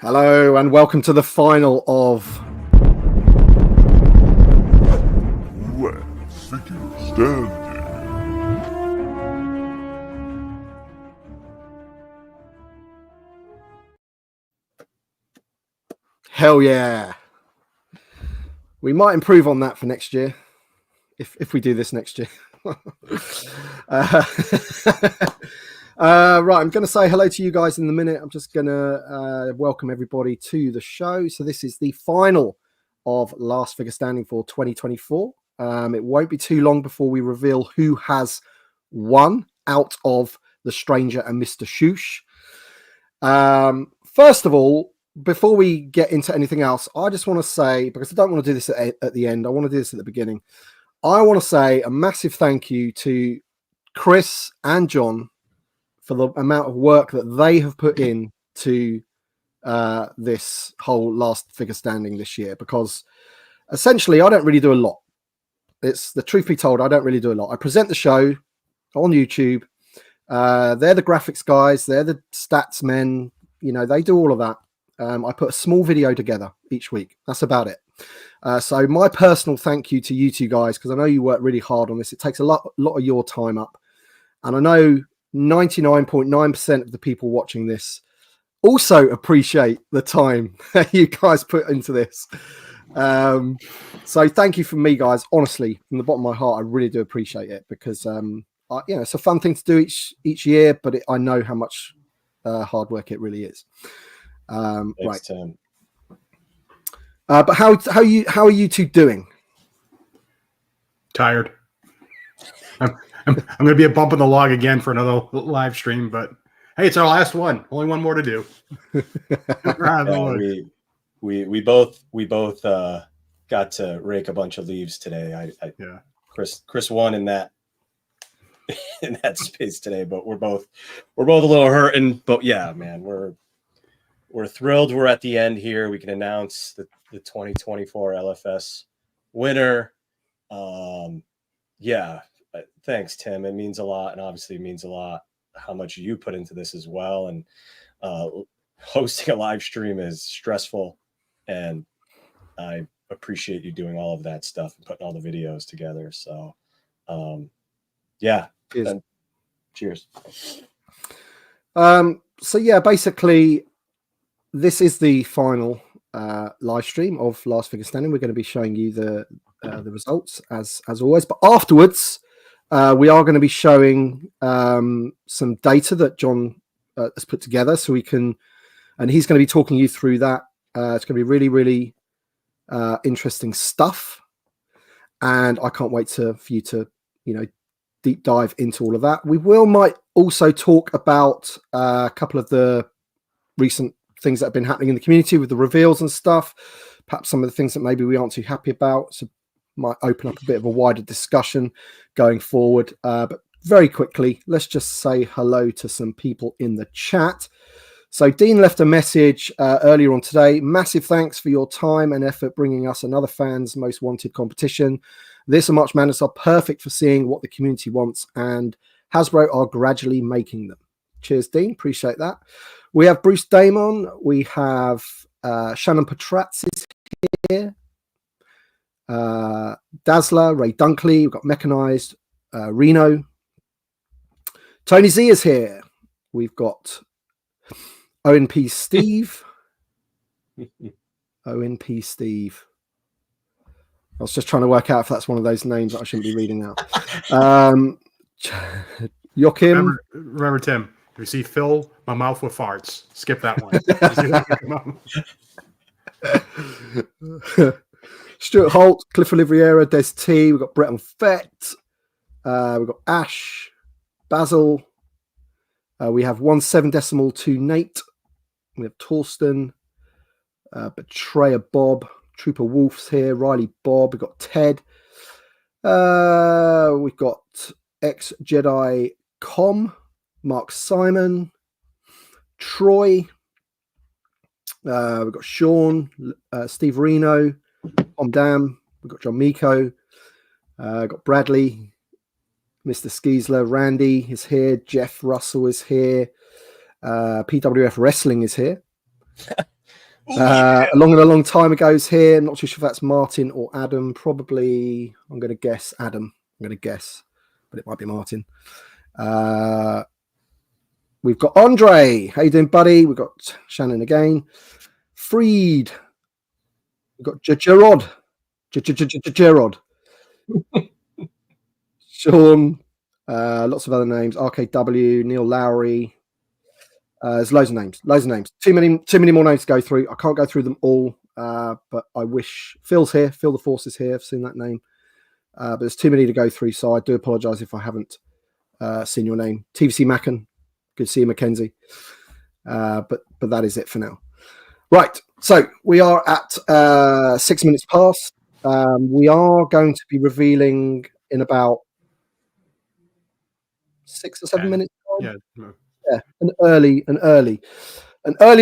Hello and welcome to the final of Last Figure Standing. Hell yeah. We might improve on that for next year if we do this next year. Right, I'm going to say hello to you guys in a minute. I'm just going to welcome everybody to the show. So this is the final of Last Figure Standing for 2024. It won't be too long before we reveal who has won out of The Stranger and Mr. Schous. First of all, before we get into anything else, I just want to say, because I don't want to do this at the end, I want to do this at the beginning. I want to say a massive thank you to Chris and John for the amount of work that they have put in to this whole Last Figure Standing this year, because essentially I don't really do a lot. It's the truth be told, I don't really do a lot. I present the show on YouTube. They're the graphics guys. They're the stats men. You know, they do all of that. I put a small video together each week. That's about it. So my personal thank you to you two guys, because I know you work really hard on this. It takes a lot of your time up. And I know 99.9% of the people watching this also appreciate the time that you guys put into this. So thank you from me, guys. Honestly, from the bottom of my heart, I really do appreciate it, because it's a fun thing to do each year, but I know how much hard work it really is. Thanks, right, Tim. but how are you two doing? Tired. I'm going to be a bump in the log again for another live stream, but hey, it's our last one. Only one more to do. We both got to rake a bunch of leaves today. Yeah. Chris won in that space today, but we're both a little hurting. But yeah, man, we're thrilled. We're at the end here. We can announce the 2024 LFS winner. Yeah. Thanks, Tim. It means a lot, and obviously it means a lot how much you put into this as well. And hosting a live stream is stressful, and I appreciate you doing all of that stuff and putting all the videos together. So, yeah. Cheers. So yeah, basically, this is the final live stream of Last Figure Standing. We're going to be showing you the results as always, but afterwards, we are going to be showing some data that John has put together, so we can, and he's going to be talking you through that. It's going to be really, really interesting stuff, and I can't wait for you to, deep dive into all of that. We might also talk about a couple of the recent things that have been happening in the community with the reveals and stuff. Perhaps some of the things that maybe we aren't too happy about. So might open up a bit of a wider discussion going forward. But very quickly, let's just say hello to some people in the chat. So Dean left a message earlier on today. Massive thanks for your time and effort bringing us another Fans Most Wanted competition. This and March Madness are perfect for seeing what the community wants, and Hasbro are gradually making them. Cheers, Dean. Appreciate that. We have Bruce Damon. We have Shannon Patratz is here. Dazzler, Ray Dunkley. We've got Mechanized, Reno. Tony Z is here. We've got ONP Steve. ONP Steve. I was just trying to work out if that's one of those names that I shouldn't be reading out. Joachim. Remember, Tim, if you see Phil, my mouth with farts. Skip that one. Stuart Holt, Clifford Oliveira, Des T. We've got Brett and Fett. We've got Ash, Basil. We have 17.2 Nate. We have Torsten, Betrayer Bob, Trooper Wolf's here, Riley Bob. We've got Ted. We've got Ex Jedi Com, Mark Simon, Troy. We've got Sean, Steve Reno, Tom Dam. We've got John Miko. We've got Bradley, Mr. Skeesler, Randy is here. Jeff Russell is here. PWF Wrestling is here. Yeah. A long time ago is here. Not too sure if that's Martin or Adam. Probably, I'm going to guess Adam. I'm going to guess, but it might be Martin. We've got Andre. How you doing, buddy? We've got Shannon again. Freed. We've got Gerard. Gerard. Sean. Lots of other names. RKW. Neil Lowry. There's loads of names. Too many more names to go through. I can't go through them all, but I wish Phil's here. Phil the Force is here. I've seen that name, but there's too many to go through. So I do apologise if I haven't seen your name. TVC Macken. Good to see you, Mackenzie. But that is it for now. Right. So we are at 6 minutes past. We are going to be revealing in about 6 or 7 minutes. Yeah. An early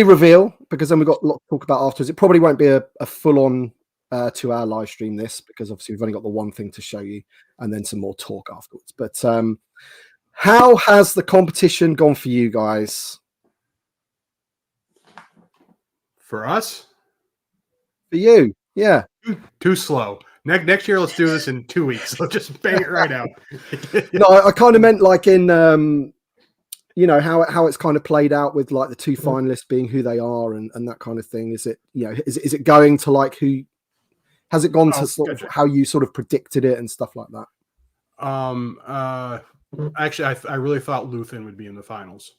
reveal, because then we've got a lot to talk about afterwards. It probably won't be a full-on 2-hour live stream, this, because obviously we've only got the one thing to show you and then some more talk afterwards. But how has the competition gone for you guys? For us? For you, yeah. Too slow. Next year, let's do this in 2 weeks. Let's just bang it right out. No, I kind of meant like in you know, how it's kind of played out with like the two finalists being who they are and that kind of thing. Is it, you know, is it going to like who has it gone to sort of how you sort of predicted it and stuff like that? Actually, I really thought Luthen would be in the finals.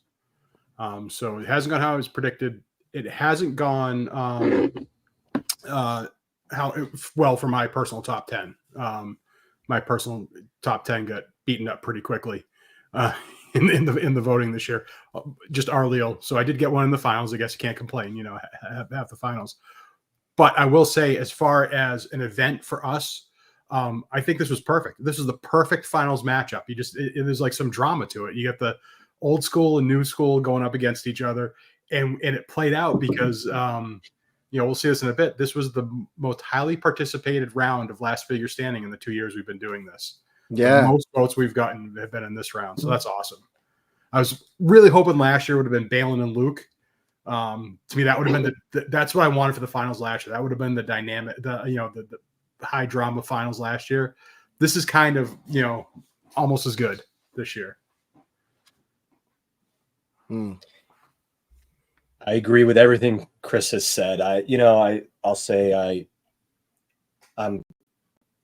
So it hasn't gone how it was predicted. It hasn't gone well for my personal top 10. My personal top 10 got beaten up pretty quickly in the voting this year. Just Arliel. So I did get one in the finals. I guess you can't complain. You know, have the finals. But I will say, as far as an event for us, I think this was perfect. This is the perfect finals matchup. There's like some drama to it. You get the old school and new school going up against each other, and it played out because you know, we'll see this in a bit. This was the most highly participated round of last figure standing in the 2 years we've been doing this. Yeah, the most votes we've gotten have been in this round, so that's awesome. I was really hoping last year would have been Balin and Luke. To me, that would have been that's what I wanted for the finals last year. That would have been the dynamic, the high drama finals last year. This is kind of, you know, almost as good this year. I agree with everything Chris has said. I'll say I'm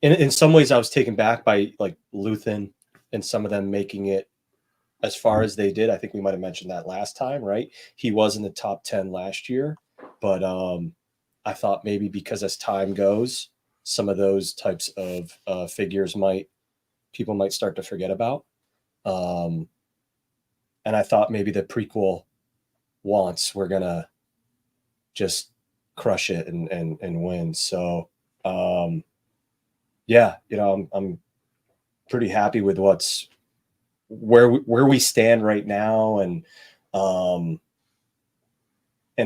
in some ways I was taken back by like Luthen and some of them making it as far as they did. I think we might have mentioned that last time, right? He was in the top 10 last year, but I thought maybe because as time goes, some of those types of figures people might start to forget about. And I thought maybe the prequel wants we're gonna just crush it and win. So yeah, you know, I'm pretty happy with where we stand right now, and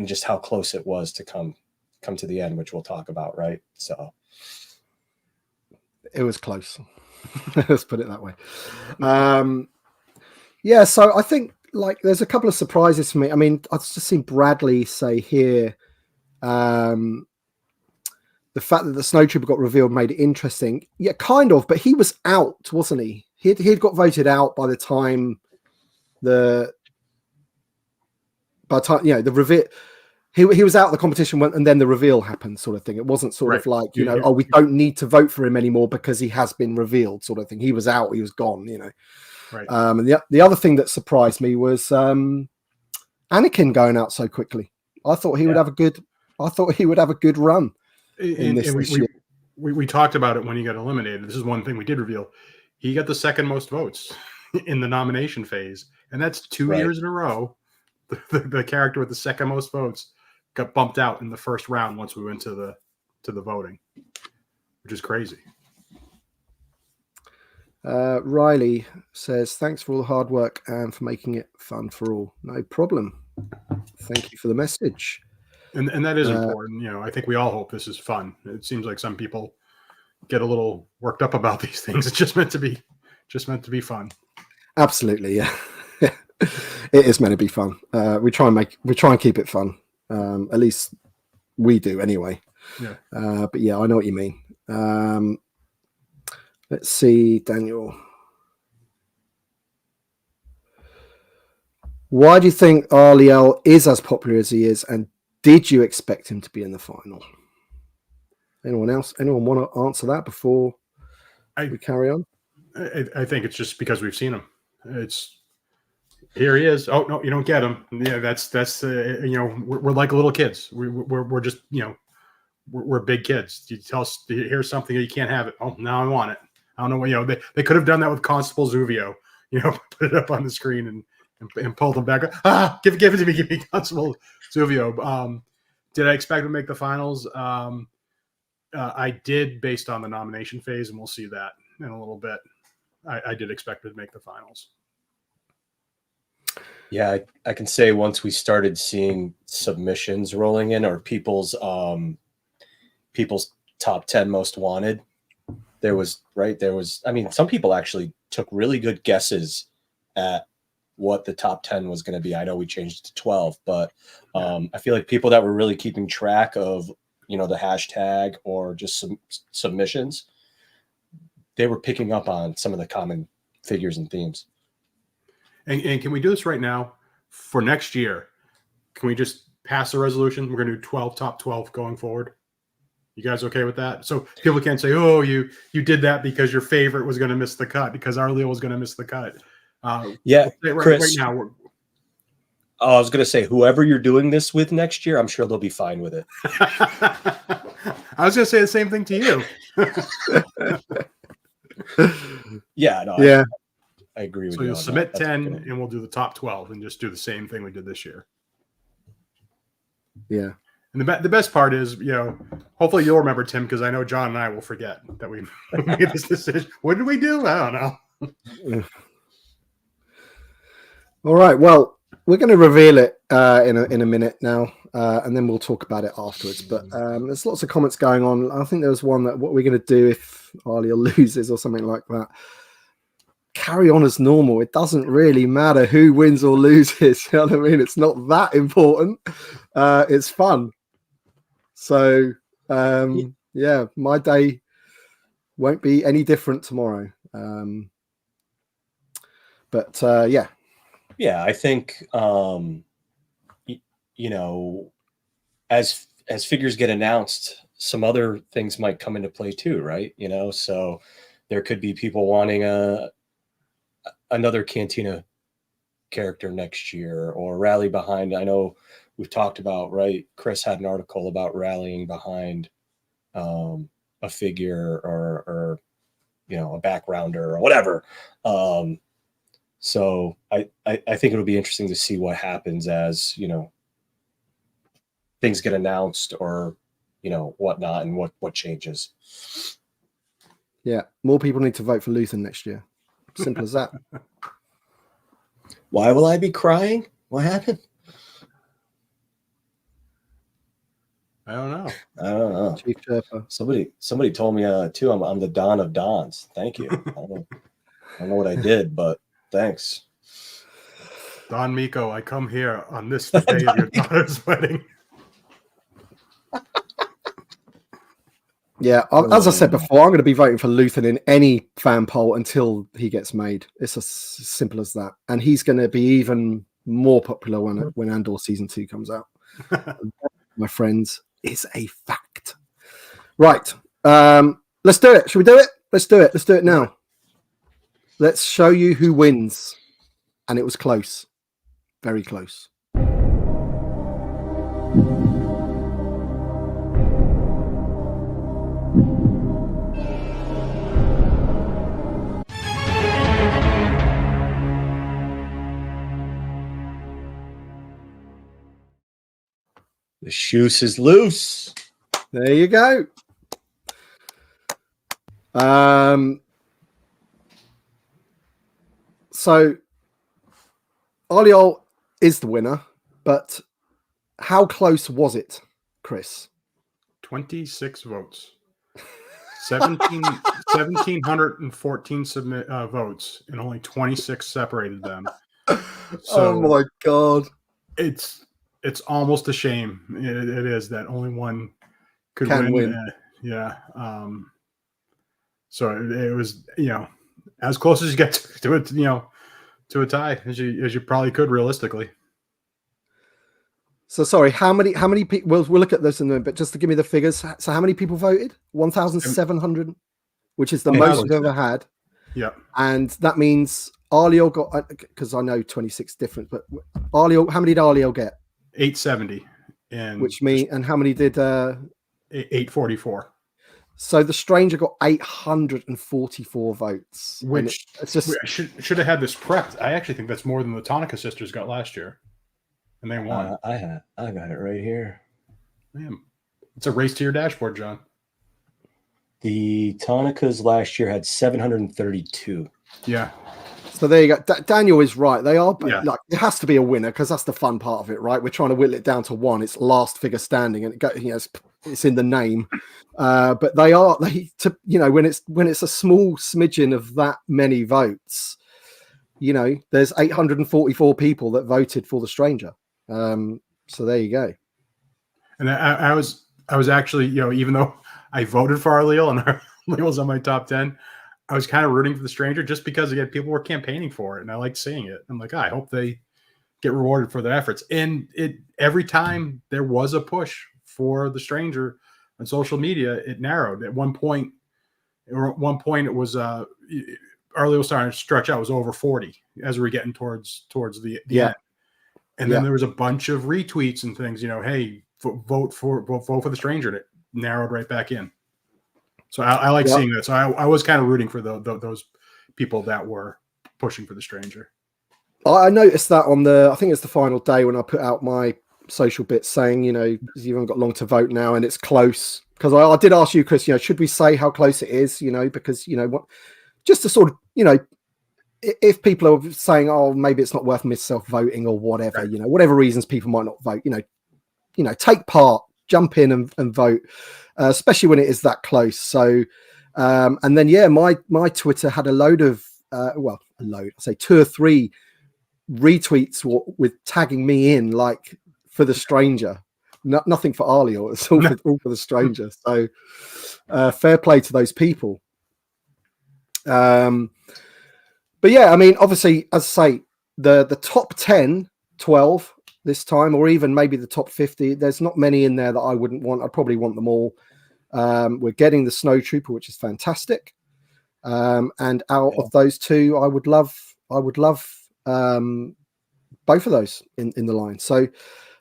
just how close it was to come to the end, which we'll talk about, right? So it was close. Let's put it that way. Yeah, so I think like there's a couple of surprises for me. I mean, I've just seen Bradley say here the fact that the Snowtrooper got revealed made it interesting. Yeah, kind of, but he was out, wasn't he? He'd got voted out by the time the reveal. He was out of the competition and then the reveal happened, sort of thing. It wasn't sort of like, you know, oh, we don't need to vote for him anymore because he has been revealed, sort of thing. He was out, he was gone, you know. Right. And the other thing that surprised me was Anakin going out so quickly. I thought he would have a good run in this year. We talked about it when he got eliminated. This is one thing we did reveal. He got the second most votes in the nomination phase, and that's 2 years in a row. The character with the second most votes got bumped out in the first round once we went to the voting, which is crazy. Riley says, thanks for all the hard work and for making it fun for all. No problem. Thank you for the message. And that is important. You know, I think we all hope this is fun. It seems like some people get a little worked up about these things. It's just meant to be fun. Absolutely. Yeah. It is meant to be fun. We try and keep it fun. At least we do anyway. Yeah. But yeah, I know what you mean. Let's see, Daniel. Why do you think Arliel is as popular as he is, and did you expect him to be in the final? Anyone else? Anyone want to answer that before we carry on? I think it's just because we've seen him. It's here he is. Oh no, you don't get him. Yeah, that's we're like little kids. We're just we're big kids. You tell us here's something that you can't have it. Oh, now I want it. I don't know what they could have done that with Constable Zuvio. Put it up on the screen and pulled them back. Give it to me. Give me Constable Zuvio. Did I expect him to make the finals? I did, based on the nomination phase, and we'll see that in a little bit. I did expect him to make the finals. Yeah, I can say once we started seeing submissions rolling in, or people's top 10 most wanted, there was, I mean, some people actually took really good guesses at what the top 10 was going to be. I know we changed it to 12, but I feel like people that were really keeping track of, the hashtag or just some submissions, they were picking up on some of the common figures and themes. And can we do this right now for next year? Can we just pass a resolution? We're going to do 12 top 12 going forward. You guys okay with that? So people can't say, "Oh, you did that because your favorite was going to miss the cut, because Arliel was going to miss the cut." Chris, right now. I was going to say, whoever you're doing this with next year, I'm sure they'll be fine with it. I was going to say the same thing to you. Yeah, no, yeah. I agree with you. So you'll submit 10 and we'll do the top 12 and just do the same thing we did this year. Yeah. And the best part is, hopefully you'll remember, Tim, because I know John and I will forget that we made this decision. What did we do? I don't know. All right. Well, we're going to reveal it in a minute now, and then we'll talk about it afterwards. But there's lots of comments going on. I think there was one that what we're going to do if Arliel loses or something like that. Carry on as normal. It doesn't really matter who wins or loses. You know what I mean? It's not that important. It's fun. So, yeah, my day won't be any different tomorrow. But yeah. Yeah, I think, as figures get announced, some other things might come into play too, right? So there could be people wanting another Cantina character next year, or rally behind. I know we've talked about, right? Chris had an article about rallying behind a figure or a backgrounder or whatever. So I think it'll be interesting to see what happens as, things get announced or, whatnot, and what changes. Yeah. More people need to vote for Luthen next year. Simple as that. Why will I be crying? What happened? I don't know. Chief Sherpa. Somebody told me too. I'm the Don of Dons. Thank you. I don't know what I did, but thanks. Don Miko, I come here on this the day of your daughter's wedding. Yeah, as I said before, I'm going to be voting for Luthen in any fan poll until he gets made. It's as simple as that. And he's going to be even more popular when Andor Season 2 comes out. My friends, is a fact. Right. Let's do it. Should we do it? Let's do it. Let's do it now. Let's show you who wins. And it was close. Very close. The Schous is loose. There you go. So Arliel is the winner, but how close was it, Chris? 26 votes. 1,714 votes, and only 26 separated them. So, oh my God. It's it's almost a shame. It is that only one could Can win. Yeah. So it was, as close as you get to it, to a tie as you probably could realistically. So sorry, how many people? We'll look at this in a bit. Just to give me the figures. So how many people voted? 1,700, which is the most we've ever had. Yeah, and that means Arliel got, because I know 26 different, but Arliel, how many did Arliel get? 870, and which means, and how many did 844? So the stranger got 844 votes, which it's just should have had this prepped. I actually think that's more than the Tonica sisters got last year, and they won. I got it right here. Man, it's a race to your dashboard, John. The Tonicas last year had 732. Yeah. So there you go. Daniel is right. They are, Yeah. like, it has to be a winner because that's the fun part of it, right? We're trying to whittle it down to one. It's last figure standing, and it's in the name. But when it's a small smidgen of that many votes, there's 844 people that voted for the stranger. So there you go. And I was actually, even though I voted for Arliel and Arliel's on my top 10, I was kind of rooting for the stranger just because, again, people were campaigning for it, and I liked seeing it. I'm like, I hope they get rewarded for their efforts. And every time there was a push for the stranger on social media, it narrowed. At one point, it was Arliel was starting to stretch out. It was over 40 as we were getting towards the end. And then there was a bunch of retweets and things. Hey, vote for the stranger. And it narrowed right back in. So I like seeing that. So I was kind of rooting for those people that were pushing for the stranger. I noticed that I think it's the final day when I put out my social bit saying, you haven't got long to vote now and it's close. Because I did ask you, Chris, should we say how close it is? Because, just to sort of, if people are saying, oh, maybe it's not worth myself voting or whatever, right. Whatever reasons people might not vote, take part, jump in and vote. Especially when it is that close. So, and then, my Twitter had a load of, I say 2 or 3 retweets with tagging me in, like, for the stranger. Nothing for Arliel. It's all for the stranger. So, fair play to those people. But yeah, I mean, obviously, as I say, the top 10, 12 this time, or even maybe the top 50, there's not many in there that I wouldn't want. I'd probably want them all. We're getting the Snow Trooper, which is fantastic. And out of those 2, I would love both of those in the line. So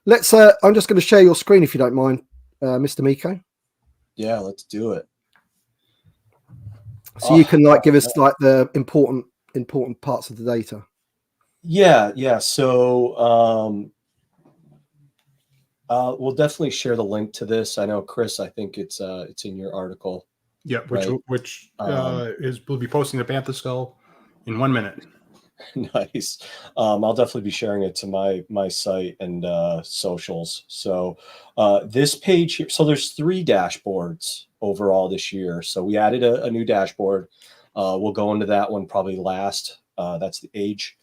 let's, I'm just going to share your screen if you don't mind, Mr. Miko. Yeah, let's do it. So you can give us like the important parts of the data. Yeah. So, we'll definitely share the link to this. I know, Chris, I think it's in your article. Yeah, which we'll be posting the Panther Skull in 1 minute. Nice. I'll definitely be sharing it to my site and socials. So this page here, so there's 3 dashboards overall this year. So we added a new dashboard. We'll go into that one probably last. That's the age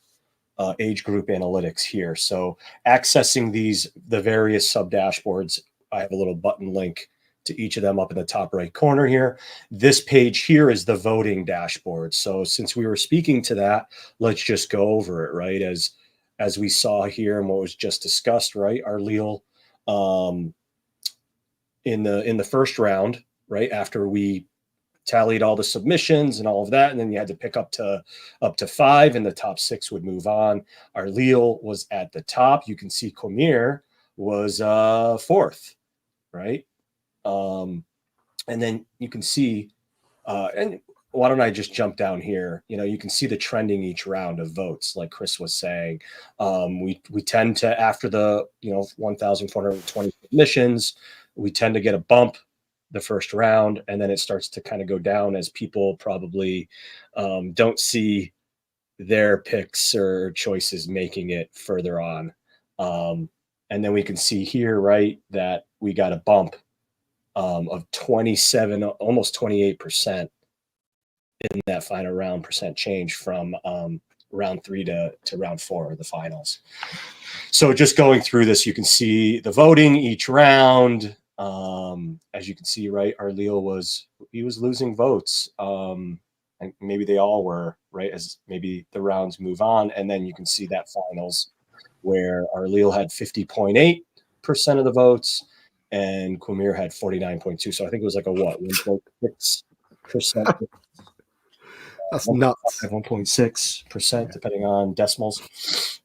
group analytics here. So accessing the various sub dashboards, I have a little button link to each of them up in the top right corner here. This page here is the voting dashboard. So since we were speaking to that, let's just go over it, right? As we saw here and what was just discussed, right? Arliel in the first round, right? After we tallied all the submissions and all of that, and then you had to pick up to 5, and the top 6 would move on. Arliel was at the top. You can see Qimir was 4th, right? And then you can see, and why don't I just jump down here? You can see the trending each round of votes, like Chris was saying. We tend to, after the 1,420 submissions, we tend to get a bump the first round, and then it starts to kind of go down as people probably don't see their picks or choices making it further on. And then we can see here, right, that we got a bump of 27, almost 28% in that final round percent change from round 3 to round 4, the finals. So just going through this, you can see the voting each round. As you can see, right, Arliel was losing votes. And maybe they all were, right, as maybe the rounds move on. And then you can see that finals where Arliel had 50.8% of the votes and Qimir had 49.2. So I think it was like a what, 1.6%. That's nuts. 1.6%, depending on decimals.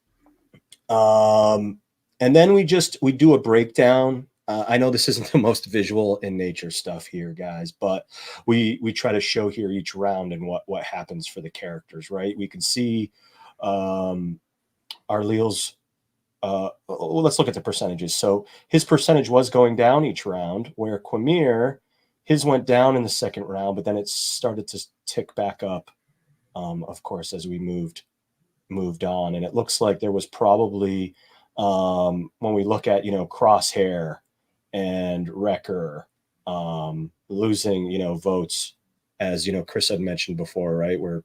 And then we do a breakdown. I know this isn't the most visual in nature stuff here, guys, but we try to show here each round and what happens for the characters, right? We can see Arliel's. Well, let's look at the percentages. So his percentage was going down each round, where Qimir, his went down in the second round, but then it started to tick back up, of course, as we moved on. And it looks like there was probably, when we look at, Crosshair and Wrecker losing, votes, as, Chris had mentioned before, right, where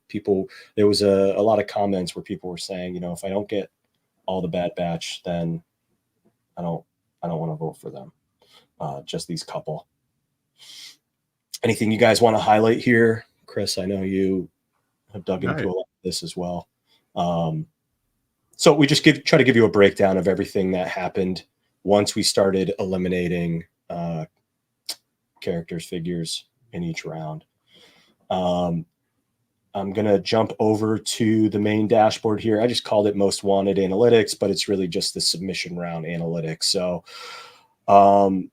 there was a lot of comments where people were saying, if I don't get all the Bad Batch, then I don't want to vote for them. Just these couple. Anything you guys want to highlight here? Chris, I know you have dug into a lot of this as well. So we just try to give you a breakdown of everything that happened once we started eliminating characters, figures in each round. I'm going to jump over to the main dashboard here. I just called it Most Wanted Analytics, but it's really just the submission round analytics. So again,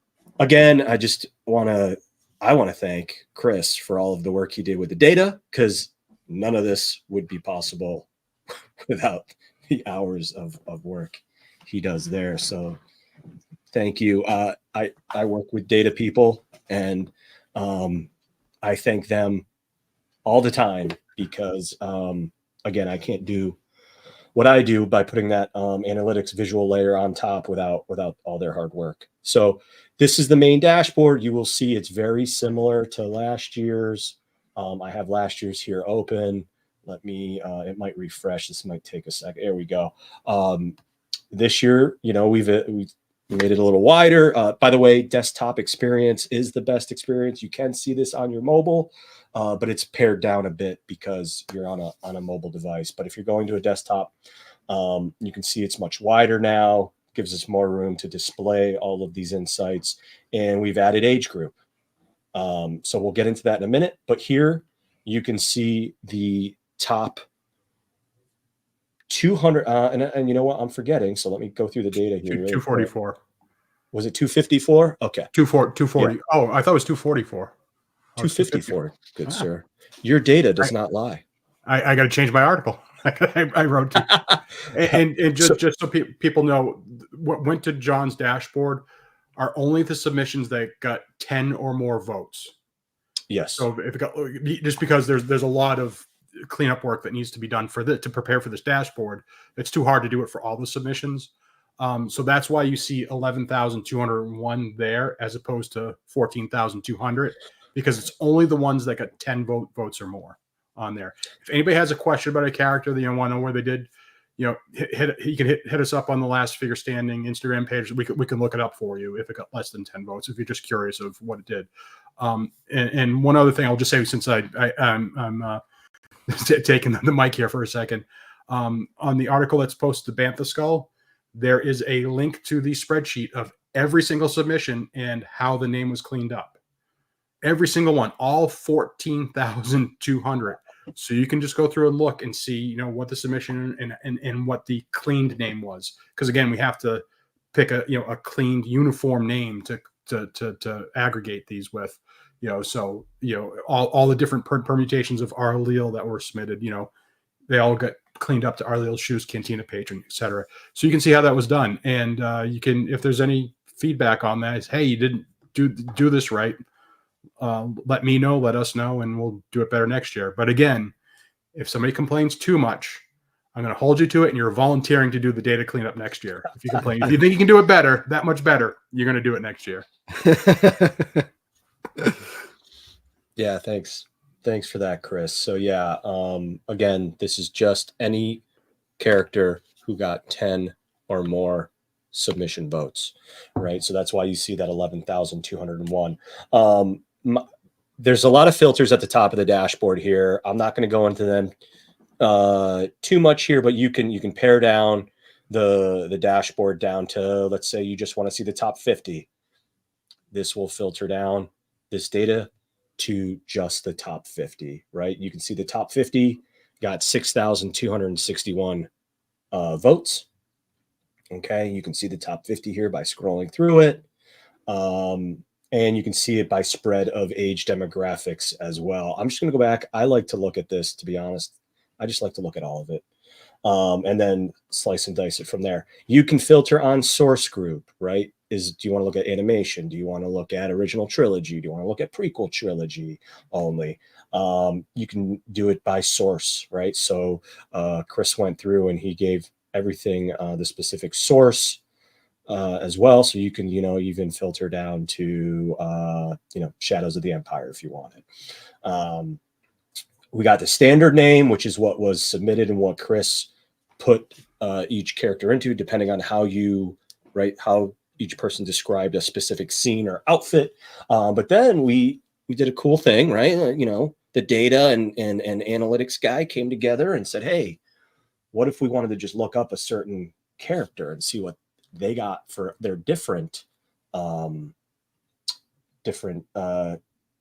I want to thank Chris for all of the work he did with the data, because none of this would be possible without the hours of work he does there. So thank you. I work with data people, and I thank them all the time, because again, I can't do what I do by putting that analytics visual layer on top without all their hard work. So this is the main dashboard. You will see it's very similar to last year's. I have last year's here open. Let me, it might refresh. This might take a second. There we go. This year, we've made it a little wider. By the way, desktop experience is the best experience. You can see this on your mobile, but it's pared down a bit because you're on a mobile device. But if you're going to a desktop, you can see it's much wider now. Gives us more room to display all of these insights. And we've added age group. So we'll get into that in a minute. But here you can see the top 200. And you know what? I'm forgetting. So let me go through the data here. 244. Was it 254? Okay. 240. Yeah. Oh, I thought it was 244. 254. Good, sir. Your data does not lie. I got to change my article. I wrote to, and just so people know, what went to John's dashboard are only the submissions that got 10 or more votes. Yes. So if it got, just because there's a lot of cleanup work that needs to be done to prepare for this dashboard, it's too hard to do it for all the submissions. So that's why you see 11,201 there as opposed to 14,200, because it's only the ones that got 10 votes or more on there. If anybody has a question about a character that you want to know where they did, you can hit us up on the Last Figure Standing Instagram page. We can look it up for you if it got less than 10 votes, if you're just curious of what it did. And one other thing I'll just say, since I'm taking the mic here for a second, on the article that's posted to Bantha Skull, there is a link to the spreadsheet of every single submission and how the name was cleaned up. Every single one, all 14,200. So you can just go through and look and see, what the submission and what the cleaned name was. Because again, we have to pick a cleaned uniform name to aggregate these with, so all the different permutations of Arliel that were submitted, they all got cleaned up to Arliel Schous, Cantina patron, etc. So you can see how that was done, and you can, if there's any feedback on that, is, hey, you didn't do this right. Let me know, let us know, and we'll do it better next year. But again, if somebody complains too much, I'm going to hold you to it, and you're volunteering to do the data cleanup next year. If you complain, if you think you can do it better, that much better, you're going to do it next year. Yeah, thanks. Thanks for that, Chris. So yeah, again, this is just any character who got 10 or more submission votes, right? So that's why you see that 11,201. There's a lot of filters at the top of the dashboard here. I'm not going to go into them too much here, but you can pare down the dashboard down to, let's say you just want to see the top 50. This will filter down this data to just the top 50, right? You can see the top 50 got 6,261 votes. Okay, you can see the top 50 here by scrolling through it. And you can see it by spread of age demographics as well. I'm just going to go back. I like to look at this, to be honest. I just like to look at all of it. And then slice and dice it from there. You can filter on source group, right? Do you want to look at animation? Do you want to look at original trilogy? Do you want to look at prequel trilogy only? You can do it by source, right? So Chris went through and he gave everything the specific source as well. So you can, even filter down to, Shadows of the Empire if you want it. We got the standard name, which is what was submitted and what Chris put each character into, depending on how each person described a specific scene or outfit. But then we did a cool thing, right? The data and analytics guy came together and said, hey, what if we wanted to just look up a certain character and see what they got for their different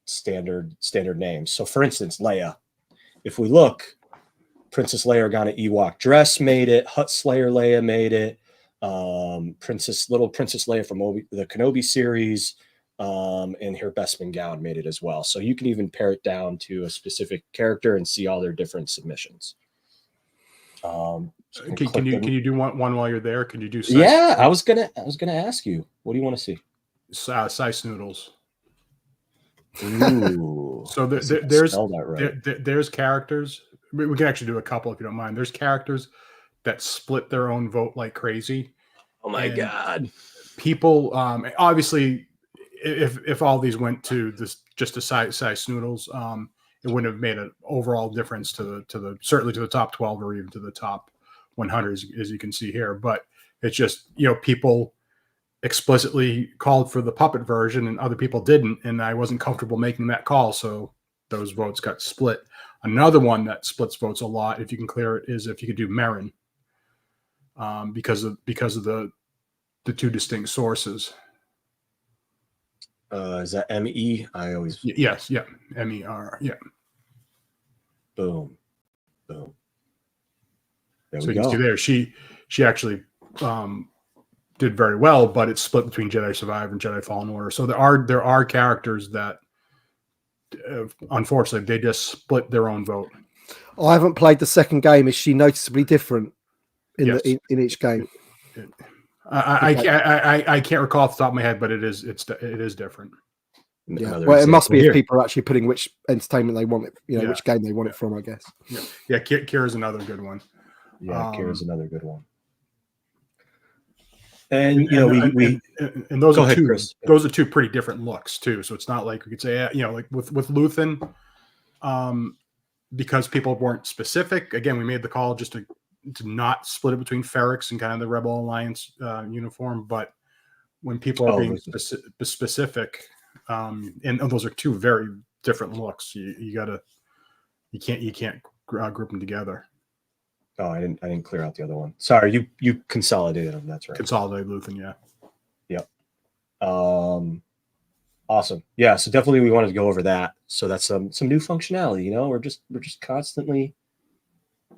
standard names? So for instance, Leia. If we look, Princess Leia Organa Ewok dress made it. Hutt Slayer Leia made it. Little Princess Leia from the Kenobi series, and her Bespin gown made it as well. So you can even pare it down to a specific character and see all their different submissions. Can you do one while you're there? Can you do? Yeah, I was gonna ask you. What do you want to see? Size noodles. Ooh. So there's characters. We can actually do a couple if you don't mind. There's characters that split their own vote like crazy. Oh my God. People, obviously, if all these went to this just a size noodles, it wouldn't have made an overall difference to the certainly to the top 12 or even to the top 100 as you can see here. But it's just, people explicitly called for the puppet version and other people didn't, and I wasn't comfortable making that call, so those votes got split. Another one that splits votes a lot, if you can clear it, is if you could do Merrin, because of the two distinct sources. Is that M-E? I always... Yes, yeah, M-E-R, yeah. Boom. There so we you go. can see there, she actually did very well, but it's split between Jedi Survivor and Jedi Fallen Order. So there are characters that, unfortunately, they just split their own vote. I haven't played the second game. Is she noticeably different in each game? I can't recall off the top of my head, but it is different. Yeah. Well, it must be if people are actually putting which entertainment they want it, which game they want it from, I guess. Yeah. Kira's another good one. Yeah, Kira's another good one. And those are two. Chris. Those are two pretty different looks too. So it's not like we could say, like with Luthen, because people weren't specific. Again, we made the call just to not split it between Ferrix and kind of the Rebel Alliance uniform. But when people are being specific, and those are two very different looks. You can't group them together. Oh, I didn't clear out the other one. Sorry, you consolidated them. That's right. Consolidated Luthen, yeah. Yep. Awesome. Yeah. So definitely we wanted to go over that. So that's some new functionality. We're just constantly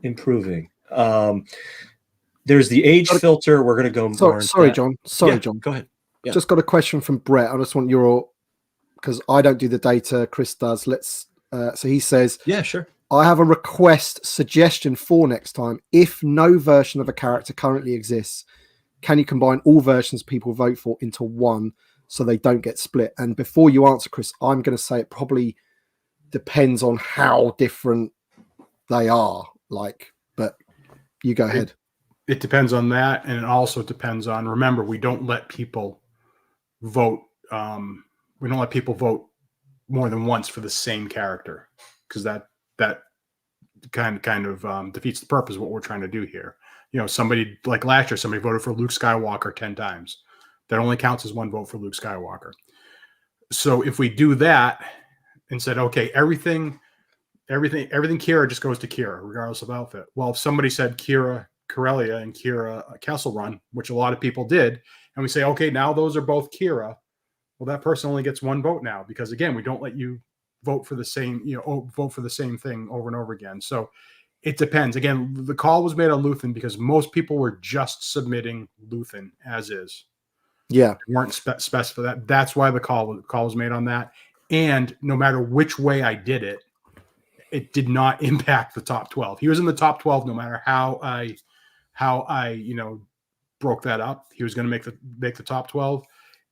improving. There's the age filter. We're gonna go more. Sorry, John. John. Go ahead. Yeah. Just got a question from Brett. I just want because I don't do the data. Chris does. So he says, yeah, sure. I have a request suggestion for next time. If no version of a character currently exists, can you combine all versions people vote for into one so they don't get split? And before you answer, Chris, I'm going to say it probably depends on how different they are. But you go ahead. It depends on that. And it also depends on, remember, we don't let people vote. We don't let people vote more than once for the same character. because that kind of defeats the purpose of what we're trying to do here. Somebody like last year, somebody voted for Luke Skywalker 10 times. That only counts as one vote for Luke Skywalker. So if we do that and said, okay, everything Kira just goes to Kira, regardless of outfit. Well, if somebody said Kira Corellia and Kira Kessel Run, which a lot of people did, and we say, okay, now those are both Kira, well, that person only gets one vote now, because again, we don't let you vote for the same thing over and over again. So it depends. Again, the call was made on Luthen because most people were just submitting Luthen as is. Yeah, they weren't specified that. That's why the call was made on that. And no matter which way I did it, it did not impact the top 12. He was in the top 12 no matter how I broke that up. He was going to make the top 12,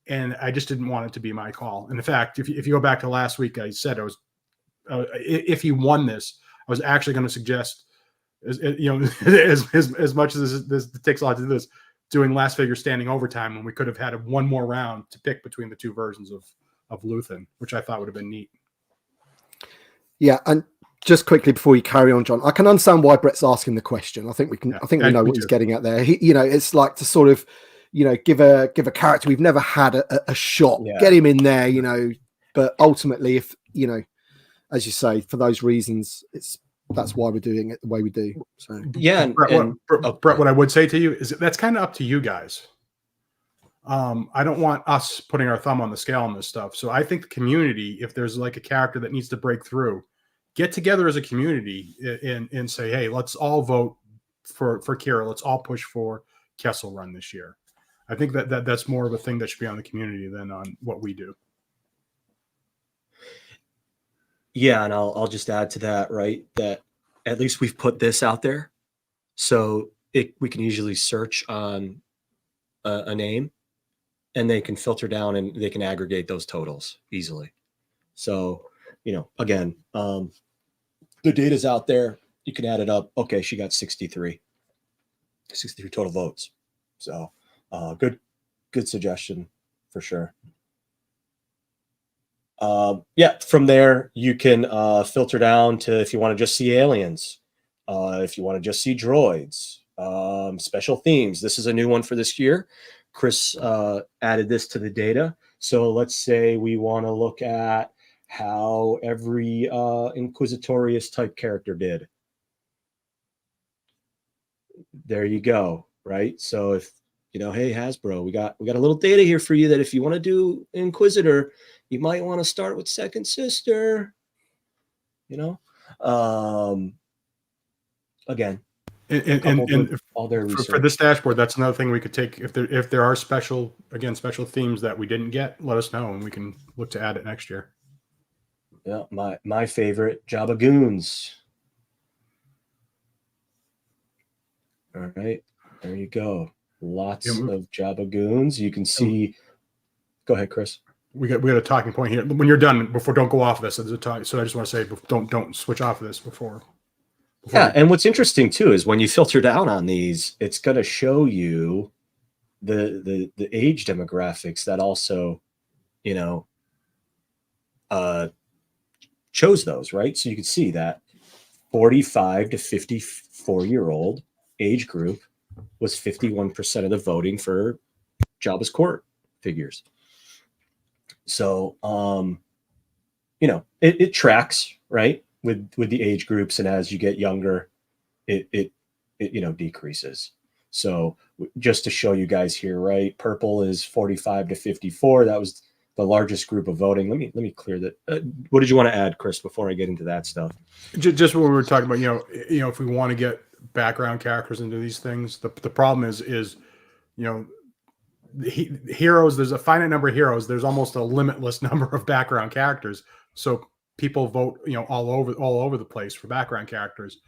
and I just didn't want it to be my call. And in fact, if you go back to last week, I said I was if he won this, I was actually going to suggest, as much as this takes a lot to do this, doing last figure standing overtime when we could have had one more round to pick between the two versions of Luthen, which I thought would have been neat. Yeah, and just quickly before you carry on, John, I can understand why Brett's asking the question. I think we can. Yeah, I think we know what he's getting at there. It's like to sort of, give a character we've never had a shot, get him in there, But ultimately, if as you say, for those reasons, that's why we're doing it the way we do. So yeah, Brett, what I would say to you is that's kind of up to you guys. I don't want us putting our thumb on the scale on this stuff. So I think the community, if there's like a character that needs to break through, get together as a community and say, hey, let's all vote for Kira. Let's all push for Kessel Run this year. I think that's more of a thing that should be on the community than on what we do. Yeah, and I'll just add to that, right, that at least we've put this out there, so we can usually search on a name, and they can filter down and they can aggregate those totals easily. So, again, the data's out there. You can add it up. Okay, she got 63 total votes. So, good suggestion for sure. From there, you can filter down to if you want to just see aliens, if you want to just see droids, special themes. This is a new one for this year. Chris added this to the data. So let's say we want to look at how every Inquisitorius type character did. There you go, right? So if, hey, Hasbro, we got a little data here for you that if you want to do Inquisitor, you might want to start with Second Sister, again. And all their research. For this dashboard, that's another thing we could take. If there are special themes that we didn't get, let us know and we can look to add it next year. Yeah, my favorite, Jabba Goons. All right, there you go. Lots of Jabba Goons. You can see. Go ahead, Chris. We got a talking point here. When you're done, don't go off of this. So I just want to say, don't switch off of this before. Yeah, and what's interesting too is when you filter down on these, it's going to show you the age demographics that also, chose those, right? So you can see that 45 to 54-year-old age group was 51% of the voting for Jabba's court figures. So, it tracks, right, with the age groups, and as you get younger, it decreases. So just to show you guys here, right, purple is 45 to 54. That was the largest group of voting. Let me clear that. What did you want to add, Chris, before I get into that stuff? Just what we were talking about, if we want to get background characters into these things, the problem is heroes, there's a finite number of heroes. There's almost a limitless number of background characters. So people vote, all over the place for background characters.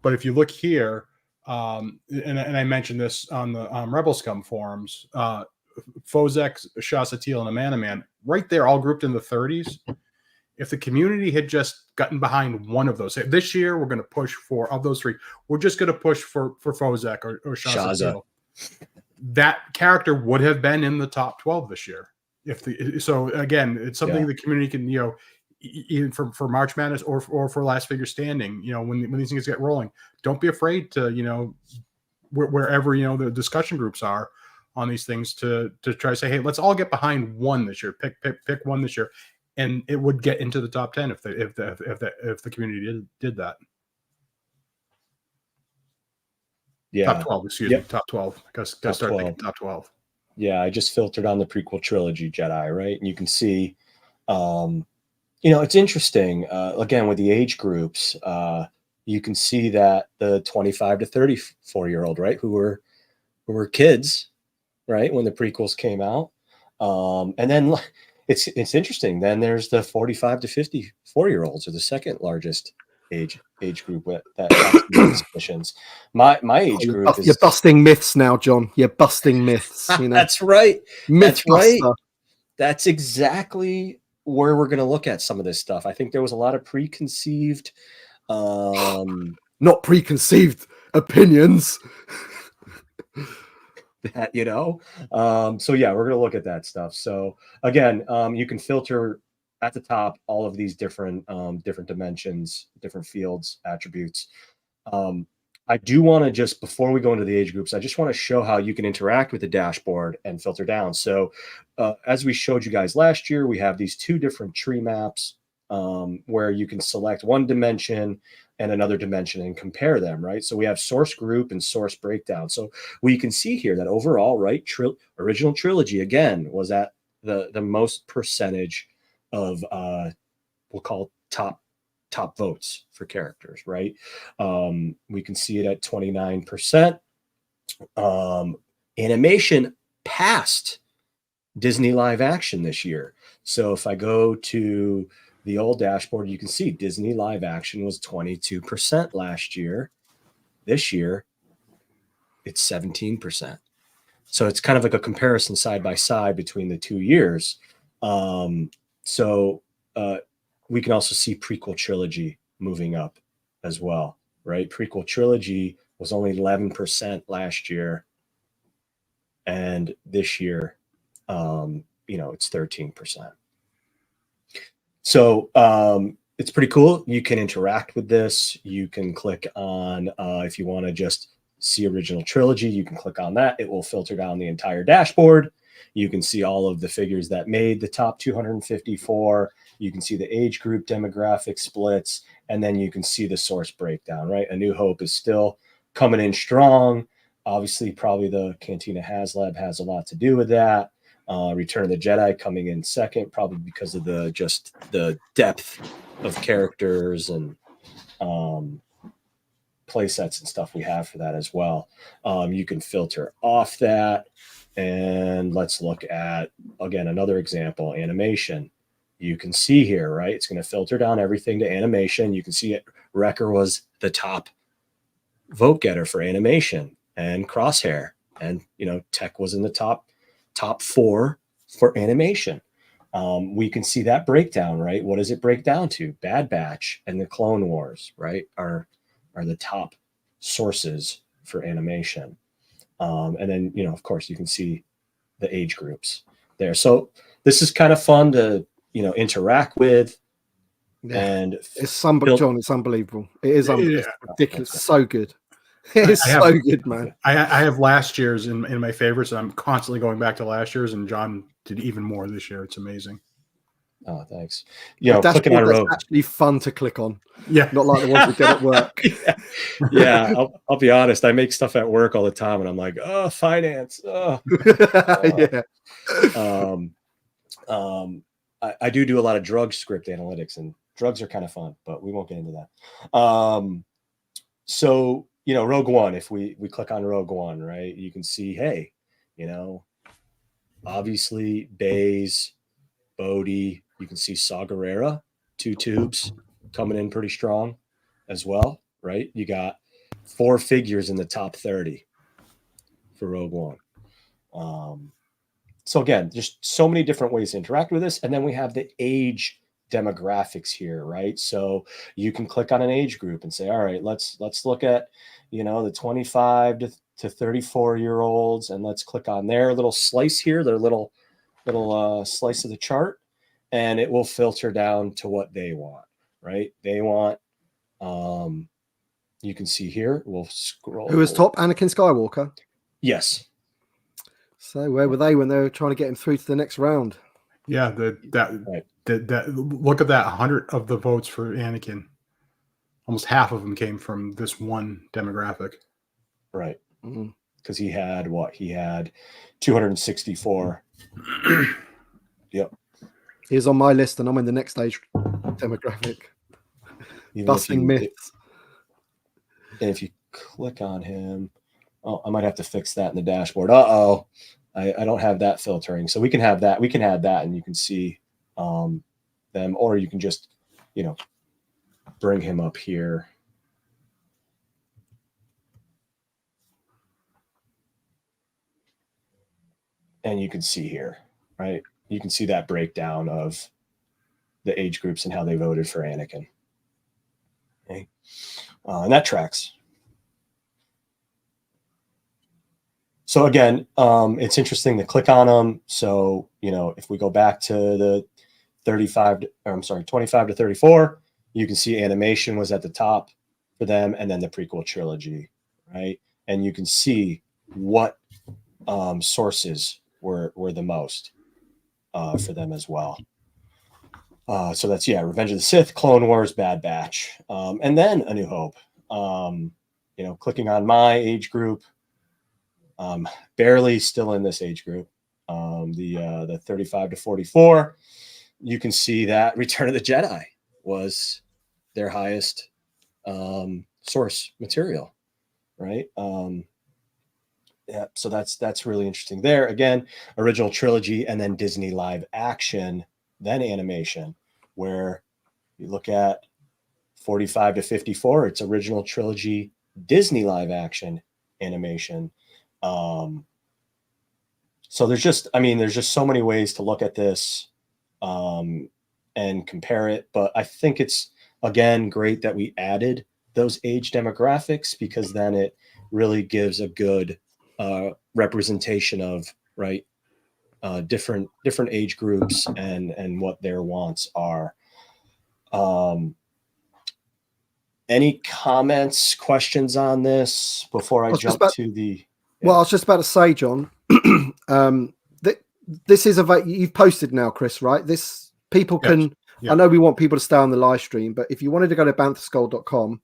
But if you look here, and I mentioned this on the Rebel Scum forums, Fozek, Shah Satil, and Amanaman, right there, all grouped in the 30s. If the community had just gotten behind one of those, this year we're going to push for, of those three, we're just going to push for Fozek or Shah Satil. That character would have been in the top 12 this year. So again, it's something the community can, even for March Madness or for Last Figure Standing, when these things get rolling, don't be afraid to, wherever, the discussion groups are on these things to try to say, hey, let's all get behind one this year, pick one this year. And it would get into the top 10 if the community did that. Yeah. Top 12, excuse me. Top 12. Got to start thinking top 12. Yeah, I just filtered on the prequel trilogy Jedi, right? And you can see, it's interesting. Again, with the age groups, you can see that the 25 to 34-year-old, right, who were kids, right, when the prequels came out. And then it's interesting. Then there's the 45 to 54-year-olds, are the second largest age group that submissions. My age group is. You're busting myths now, John. You're busting myths. That's right. That's right. That's exactly where we're going to look at some of this stuff. I think there was a lot of preconceived, not preconceived opinions. That so yeah, we're going to look at that stuff. So again, you can filter at the top all of these different dimensions, different fields, attributes. I do want to, just before we go into the age groups, I just want to show how you can interact with the dashboard and filter down. So as we showed you guys last year, we have these two different tree maps where you can select one dimension and another dimension and compare them, right? So we have source group and source breakdown. So we can see here that overall, right, original trilogy, again, was at the most percentage of, we'll call top votes for characters, right? We can see it at 29%. Animation passed Disney live action this year. So if I go to the old dashboard, you can see Disney live action was 22% last year. This year, it's 17%. So it's kind of like a comparison side by side between the 2 years. We can also see prequel trilogy moving up as well, right? Prequel trilogy was only 11% last year. And this year, it's 13%. So it's pretty cool. You can interact with this. You can click on, if you want to just see original trilogy, you can click on that. It will filter down the entire dashboard. You can see all of the figures that made the top 254. You can see the age group demographic splits, and then you can see the source breakdown, right? A New Hope is still coming in strong. Obviously, probably the Cantina HasLab has a lot to do with that. Return of the Jedi coming in second, probably because of the depth of characters and play sets and stuff we have for that as well. You can filter off that. And let's look at, again, another example, animation. You can see here, right? It's going to filter down everything to animation. You can see it. Wrecker was the top vote getter for animation, and Crosshair, and Tech was in the top 4 for animation. We can see that breakdown, right? What does it break down to? Bad Batch and the Clone Wars, right, are the top sources for animation. And then, of course, you can see the age groups there. So this is kind of fun to, interact with. Yeah. And John, it's unbelievable. It is ridiculous. So good. It's so good, man. I have last year's in my favorites, and I'm constantly going back to last year's, and John did even more this year. It's amazing. Oh, thanks. Clicking on Rogue, actually fun to click on. Yeah, not like the ones we get at work. Yeah. I'll be honest. I make stuff at work all the time, and I'm like, oh, finance. Oh. Yeah. I do a lot of drug script analytics, and drugs are kind of fun, but we won't get into that. So Rogue One. If we click on Rogue One, right, you can see, hey, obviously Baze, Bodhi. You can see Saw Gerrera, 2 tubes coming in pretty strong as well, right? You got 4 figures in the top 30 for Rogue One. So again, just so many different ways to interact with this. And then we have the age demographics here, right? So you can click on an age group and say, all right, let's look at, the 25 to 34-year-olds, and let's click on their little slice here, their little slice of the chart. and it will filter down to what they want, right? They want, you can see here, we'll scroll. Who was top? Anakin Skywalker. Yes. So where were they when they were trying to get him through to the next round? Yeah, that look at that 100 of the votes for Anakin. Almost half of them came from this one demographic. Right. Because he had what? He had 264. Yep. He's on my list, and I'm in the next age demographic. Busting myths. And if you click on him, oh, I might have to fix that in the dashboard. Uh-oh. I don't have that filtering. So we can have that. We can add that, and you can see them, or you can just, bring him up here. And you can see here, right? You can see that breakdown of the age groups and how they voted for Anakin. Okay. And that tracks. So again, it's interesting to click on them. So, if we go back to the 25 to 34, you can see animation was at the top for them, and then the prequel trilogy, right? And you can see what sources were the most for them as well. So that's, Revenge of the Sith, Clone Wars, Bad Batch, and then A New Hope. Clicking on my age group, barely still in this age group, the 35 to 44, you can see that Return of the Jedi was their highest source material, right? Yeah, so that's really interesting there. Again, original trilogy, and then Disney live action, then animation, where you look at 45 to 54, it's original trilogy, Disney live action, animation. So there's just so many ways to look at this and compare it. But I think it's, again, great that we added those age demographics, because then it really gives a good representation of, right, different age groups and what their wants are. Any comments, questions on this before I jump to the? Well, I was just about to say, John, this is you've posted now, Chris, right? This people can. Yes. I know we want people to stay on the live stream, but if you wanted to go to bantherskull.com,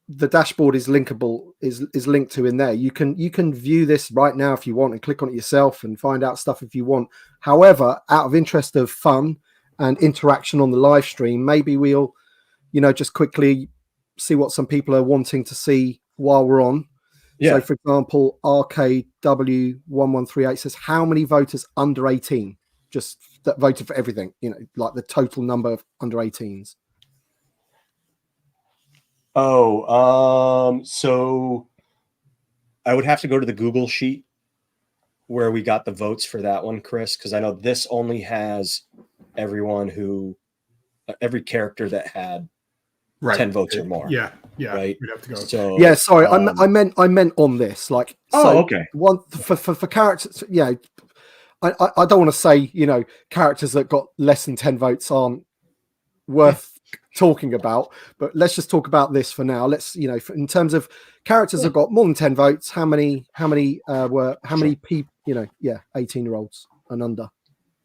the dashboard is linkable, is linked to in there. You can view this right now if you want, and click on it yourself and find out stuff if you want. However, out of interest of fun and interaction on the live stream, maybe we'll, just quickly see what some people are wanting to see while we're on. Yeah. So, for example, RKW1138 says, how many voters under 18 just that voted for everything? Like the total number of under 18s. So I would have to go to the Google sheet where we got the votes for that one, Chris, because I know this only has every character that had 10 votes or more. Yeah. Right. We'd have to go. So yeah, sorry, I meant on this. Like, okay. One for characters. Yeah, I don't want to say characters that got less than 10 votes aren't worth talking about, but let's just talk about this for now. Let's in terms of characters that got more than 10 votes, how many people 18-year-olds and under,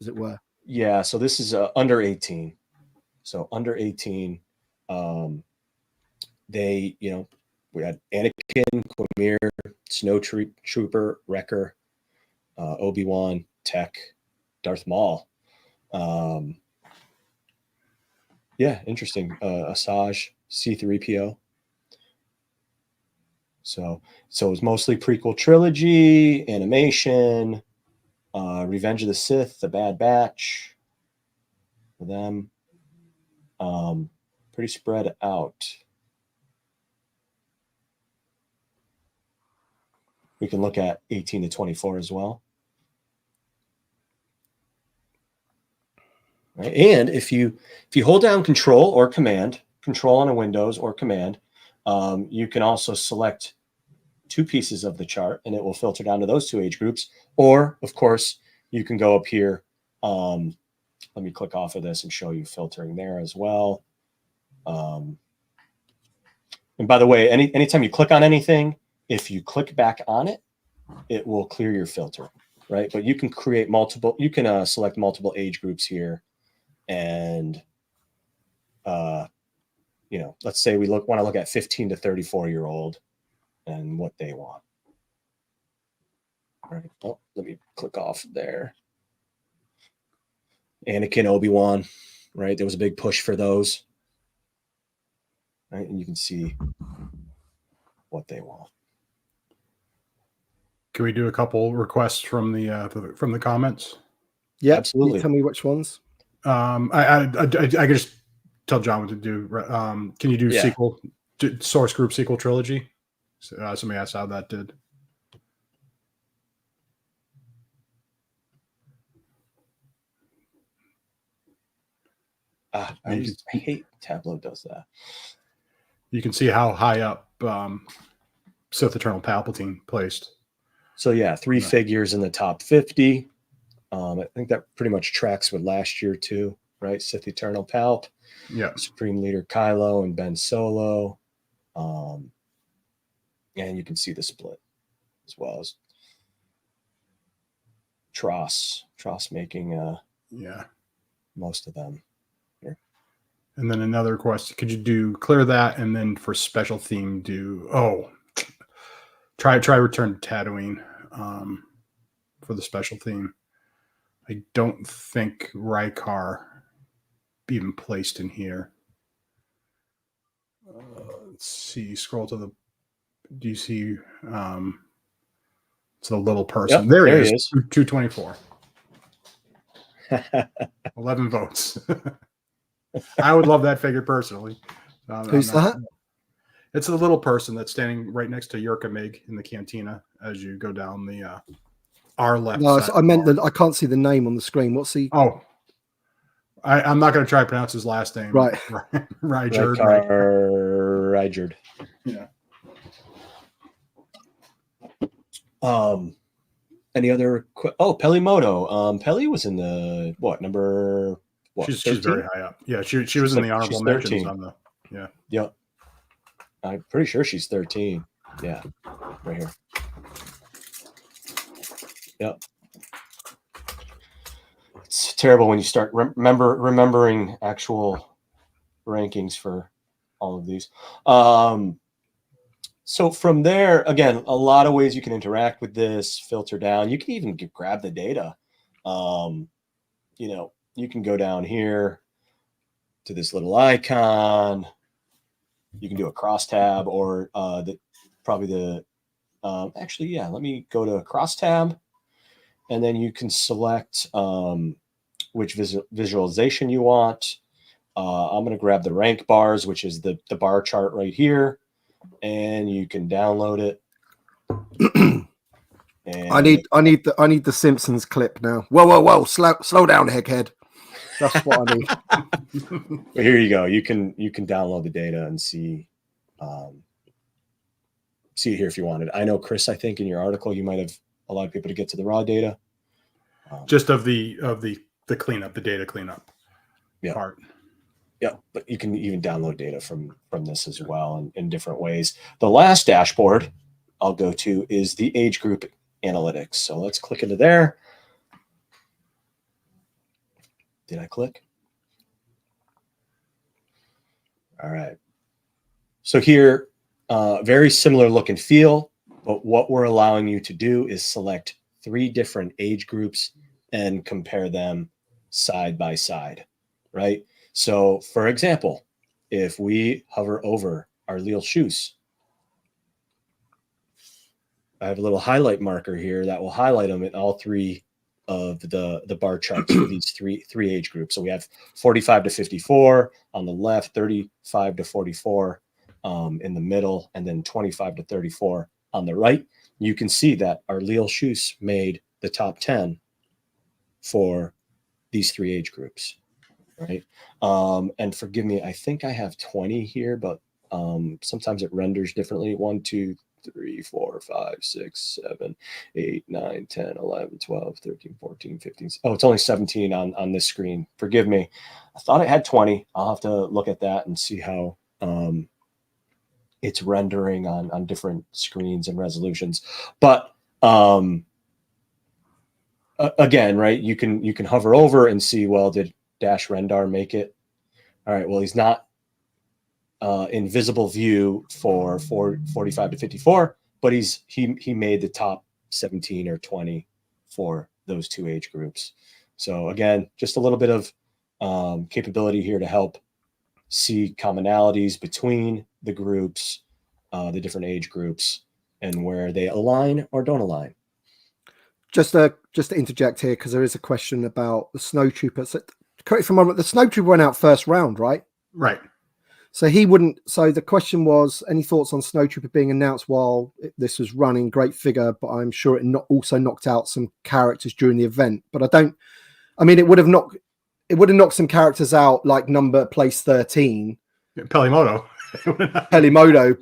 as it were. Yeah, so this is under 18. So under 18, they we had Anakin, Qimir, Snow Trooper, Wrecker, Obi-Wan, Tech, Darth Maul. Yeah, interesting. Asajj, C-3PO. So it was mostly prequel trilogy, animation, Revenge of the Sith, The Bad Batch, for them. Pretty spread out. We can look at 18 to 24 as well. Right. And if you hold down Control or Command, Control on a Windows or Command, you can also select two pieces of the chart, and it will filter down to those two age groups. Or, of course, you can go up here Let me click off of this and show you filtering there as well. And by the way, anytime you click on anything, if you click back on it, it will clear your filter, right? But you can create multiple, you can select multiple age groups here. And, you know, let's say we want to look at 15 to 34-year-old and what they want. All right. Oh, let me click off there. Anakin, Obi-Wan, right? There was a big push for those. Right? And you can see what they want. Can we do a couple requests from the comments? Yeah, absolutely. Tell me which ones. I can just tell John what to do. Can you do sequel, source group sequel trilogy? Somebody asked how that did. I hate Tableau does that. You can see how high up Sith Eternal Palpatine placed. So yeah, 3 figures in the top 50. I think that pretty much tracks with last year too, right? Sith Eternal Palp, Supreme Leader Kylo and Ben Solo. And you can see the split as well as Tross making most of them. And then another question, could you clear that and then for special theme try Return to Tatooine for the special theme. I don't think Rykar even placed in here. Let's see, scroll to do you see it's the little person. Yep, there he is. 224. 11 votes. I would love that figure personally. Who's that? It's the little person that's standing right next to Yurka Mig in the cantina as you go down the our left side. I meant that I can't see the name on the screen. What's he? Oh, I'm not going to try to pronounce his last name. Right. Rygerd. Yeah. Any other? Pelimoto. Pelly was in the number? She's very high up. Yeah, she was in the honorable mentions on the. Yeah. Yep. I'm pretty sure she's 13. Yeah, right here. Yep. It's terrible when you start remembering actual rankings for all of these. So from there, again, a lot of ways you can interact with this, filter down. You can even grab the data. You can go down here to this little icon. You can do a crosstab or let me go to a crosstab, and then you can select which visualization you want. I'm going to grab the rank bars, which is the bar chart right here, and you can download it. And I need the Simpsons clip now. Whoa! Slow down, Heckhead. That's what I need. But here you go. You can download the data and see it here if you wanted. I know, Chris, I think in your article you might have allowed people to get to the raw data. Just of the cleanup, the data cleanup part. Yeah, but you can even download data from this as well in different ways. The last dashboard I'll go to is the age group analytics. So let's click into there. Did I click? All right. So here, very similar look and feel, but what we're allowing you to do is select 3 different age groups and compare them side by side, right? So for example, if we hover over Arliel Schous, I have a little highlight marker here that will highlight them in all 3 of the bar charts for these three age groups. So we have 45 to 54 on the left, 35 to 44 in the middle, and then 25 to 34 on the right. You can see that Arliel Schous made the top 10 for these 3 age groups, right? And forgive me, I think I have 20 here, but sometimes it renders differently. 1, 2, 3, 4, 5, 6, 7, 8, 9, 10, 11, 12, 13, 14, 15. Oh, it's only 17 on this screen. Forgive me. I thought it had 20. I'll have to look at that and see how it's rendering on different screens and resolutions. But again, right, you can hover over and see, well, did Dash Rendar make it? All right, well, he's not in visible view for 45 to 54, but he made the top 17 or 20 for those two age groups. So again, just a little bit of capability here to help see commonalities between the groups, the different age groups, and where they align or don't align. Just to interject here, because there is a question about the Snowtrooper. So, correct from the Snowtrooper went out first round, right? Right. So he wouldn't. So the question was, any thoughts on Snowtrooper being announced while this was running? Great figure, but I'm sure it also knocked out some characters during the event. But I don't. I mean, it would have knocked some characters out, like number place 13, Pelimoto.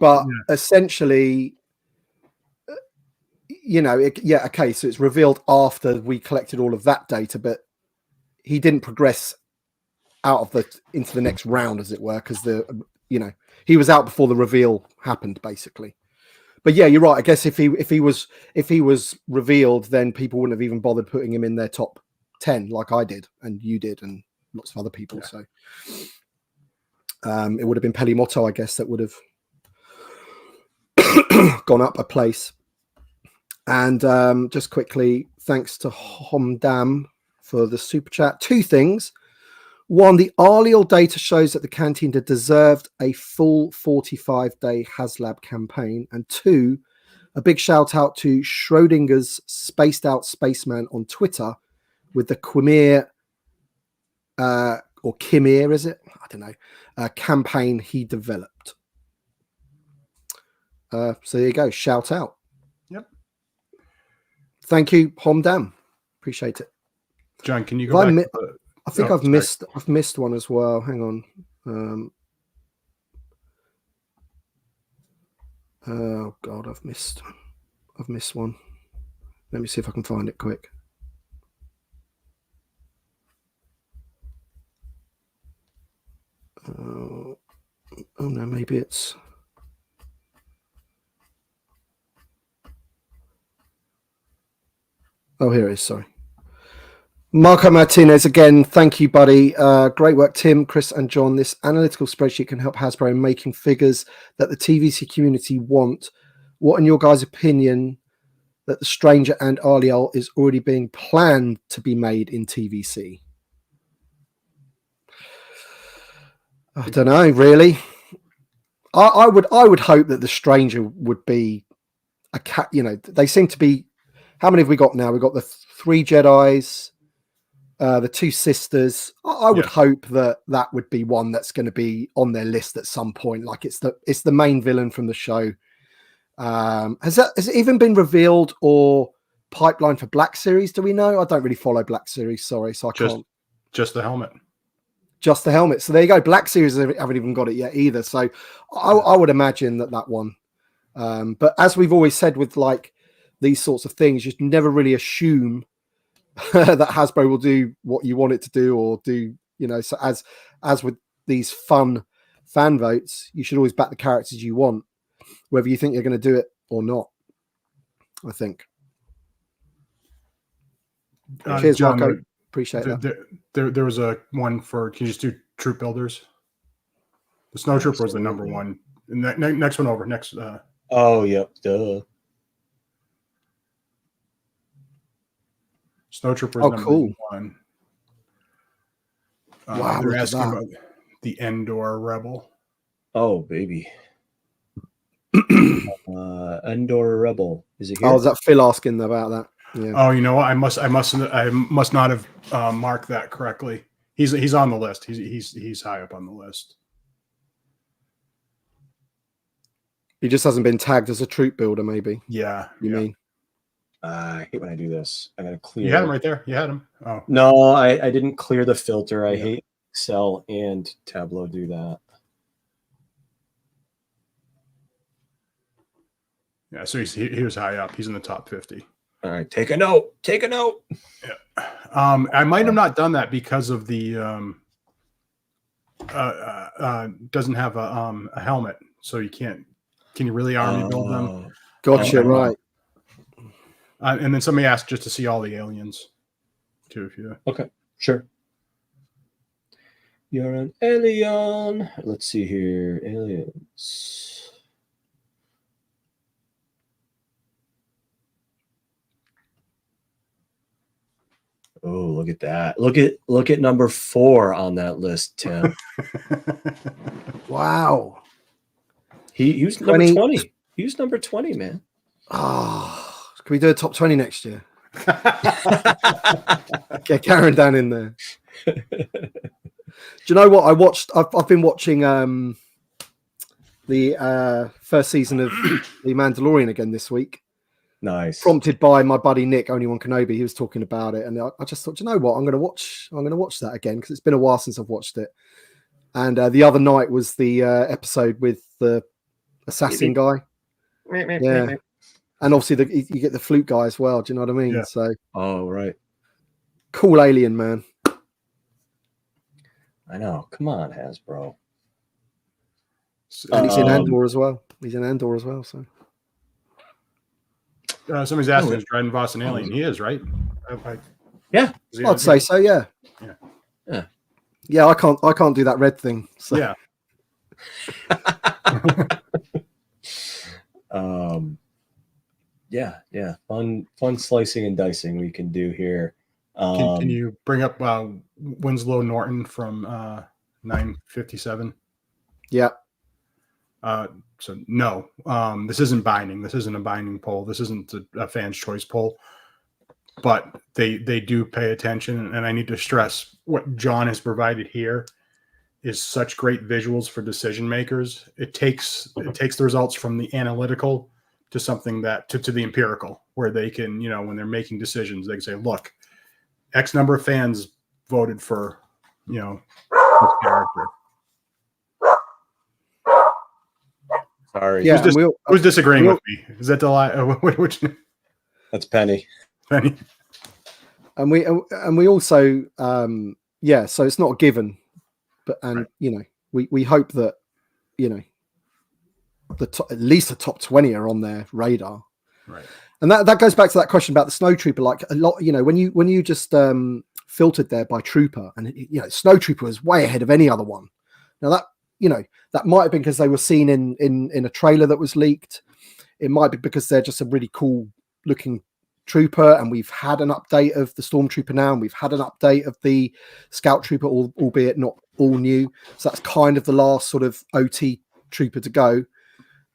but essentially, you know, okay. So it's revealed after we collected all of that data, but he didn't progress out of into the next round, as it were, because he was out before the reveal happened, basically. But yeah, you're right. I guess if he was revealed, then people wouldn't have even bothered putting him in their top 10 like I did and you did and lots of other people. So it would have been Pelimoto, I guess, that would have gone up a place. And just quickly, thanks to Homdam for the super chat. Two things. One, the Arliel data shows that the Cantina deserved a full 45-day HasLab campaign. And two, a big shout out to Schrodinger's spaced out spaceman on Twitter with the Qimir, or Qimir, is it? I don't know, campaign he developed. So there you go. Shout out. Yep. Thank you, Homdam. Appreciate it. John, can you go back? I think I've missed one as well. Hang on. Oh God, I've missed one. Let me see if I can find it quick. Oh no, maybe it's. Oh, here it is. Sorry. Marco Martinez again. Thank you, buddy. Great work, Tim, Chris, and John. This analytical spreadsheet can help Hasbro in making figures that the TVC community want. What, in your guys' opinion, that the Stranger and Arliel is already being planned to be made in TVC? I don't know, really. I would hope that the Stranger would be a cat. You know, they seem to be. How many have we got now? We've got the 3 Jedis. The 2 sisters. I would hope that would be one that's going to be on their list at some point. Like it's the main villain from the show. Has it even been revealed or pipeline for Black Series? Do we know? I don't really follow Black Series. Sorry, so I can't. Just the helmet. Just the helmet. So there you go. Black Series haven't even got it yet either. So I would imagine that one. But as we've always said with like these sorts of things, you never really assume that Hasbro will do what you want it to do or do, you know. So as with these fun fan votes, you should always back the characters you want, whether you think you're going to do it or not, I think. Cheers, John, Marco. Appreciate that. There was a one for, can you just do troop builders? The Snowtrooper was the number one. And next one over. Next. Oh, yep. Duh. Snowtrooper is number cool. one. Wow, they're asking about the Endor Rebel. Oh, baby. Endor Rebel. Is it here? Oh, is that Phil asking about that? Yeah. Oh, you know what? I must not have marked that correctly. He's on the list. He's high up on the list. He just hasn't been tagged as a troop builder, maybe. Yeah. You mean? I hate when I do this. I gotta clear. You had him right there. You had him. Oh no, I didn't clear the filter. I hate Excel and Tableau do that. Yeah, so he was high up. He's in the top 50. All right, take a note. Take a note. Yeah. I might have not done that because of the doesn't have a helmet, so you can't. Can you really army build them? Gotcha, right. And then somebody asked just to see all the aliens, too. If you okay, sure. You're an alien. Let's see here, aliens. Oh, look at that! Look at number 4 on that list, Tim. Wow. He was number 20. He was number 20, man. Oh, can we do a top 20 next year? Get Karen down in there. Do you know what I watched? I've been watching the first season of The Mandalorian again this week. Nice. Prompted by my buddy Nick, Only One Kenobi. He was talking about it, and I just thought, you know what, I'm going to watch that again because it's been a while since I've watched it. And the other night was the episode with the assassin guy. Yeah, and obviously you get the flute guy as well. Do you know what I mean? Yeah. So, oh right, cool alien man. I know. Come on, Hasbro. And he's in Andor as well. So. Somebody's asking, is Dryden Voss an alien? He is, right? Yeah, I'd say so. Yeah. I can't do that red thing. So. Yeah. Yeah. Fun slicing and dicing we can do here. Can you bring up Winslow Norton from 957? Yeah. So no, this isn't binding. This isn't a binding poll. This isn't a fan's choice poll. But they do pay attention, and I need to stress what John has provided here is such great visuals for decision makers. It takes the results from the analytical to something that to the empirical, where they can, when they're making decisions, they can say, look, X number of fans voted for, this character. Sorry. Yeah, who's disagreeing with me? Is that the lie? Which? That's Penny. Penny. And we also so it's not a given, but we hope that at least the top 20 are on their radar, right? And that goes back to that question about the snow trooper. Like a lot, when you just filtered there by trooper, and snow trooper was way ahead of any other one. Now that might have been because they were seen in a trailer that was leaked. It might be because they're just a really cool looking trooper, and we've had an update of the stormtrooper now, and we've had an update of the scout trooper, albeit not all new. So that's kind of the last sort of OT trooper to go,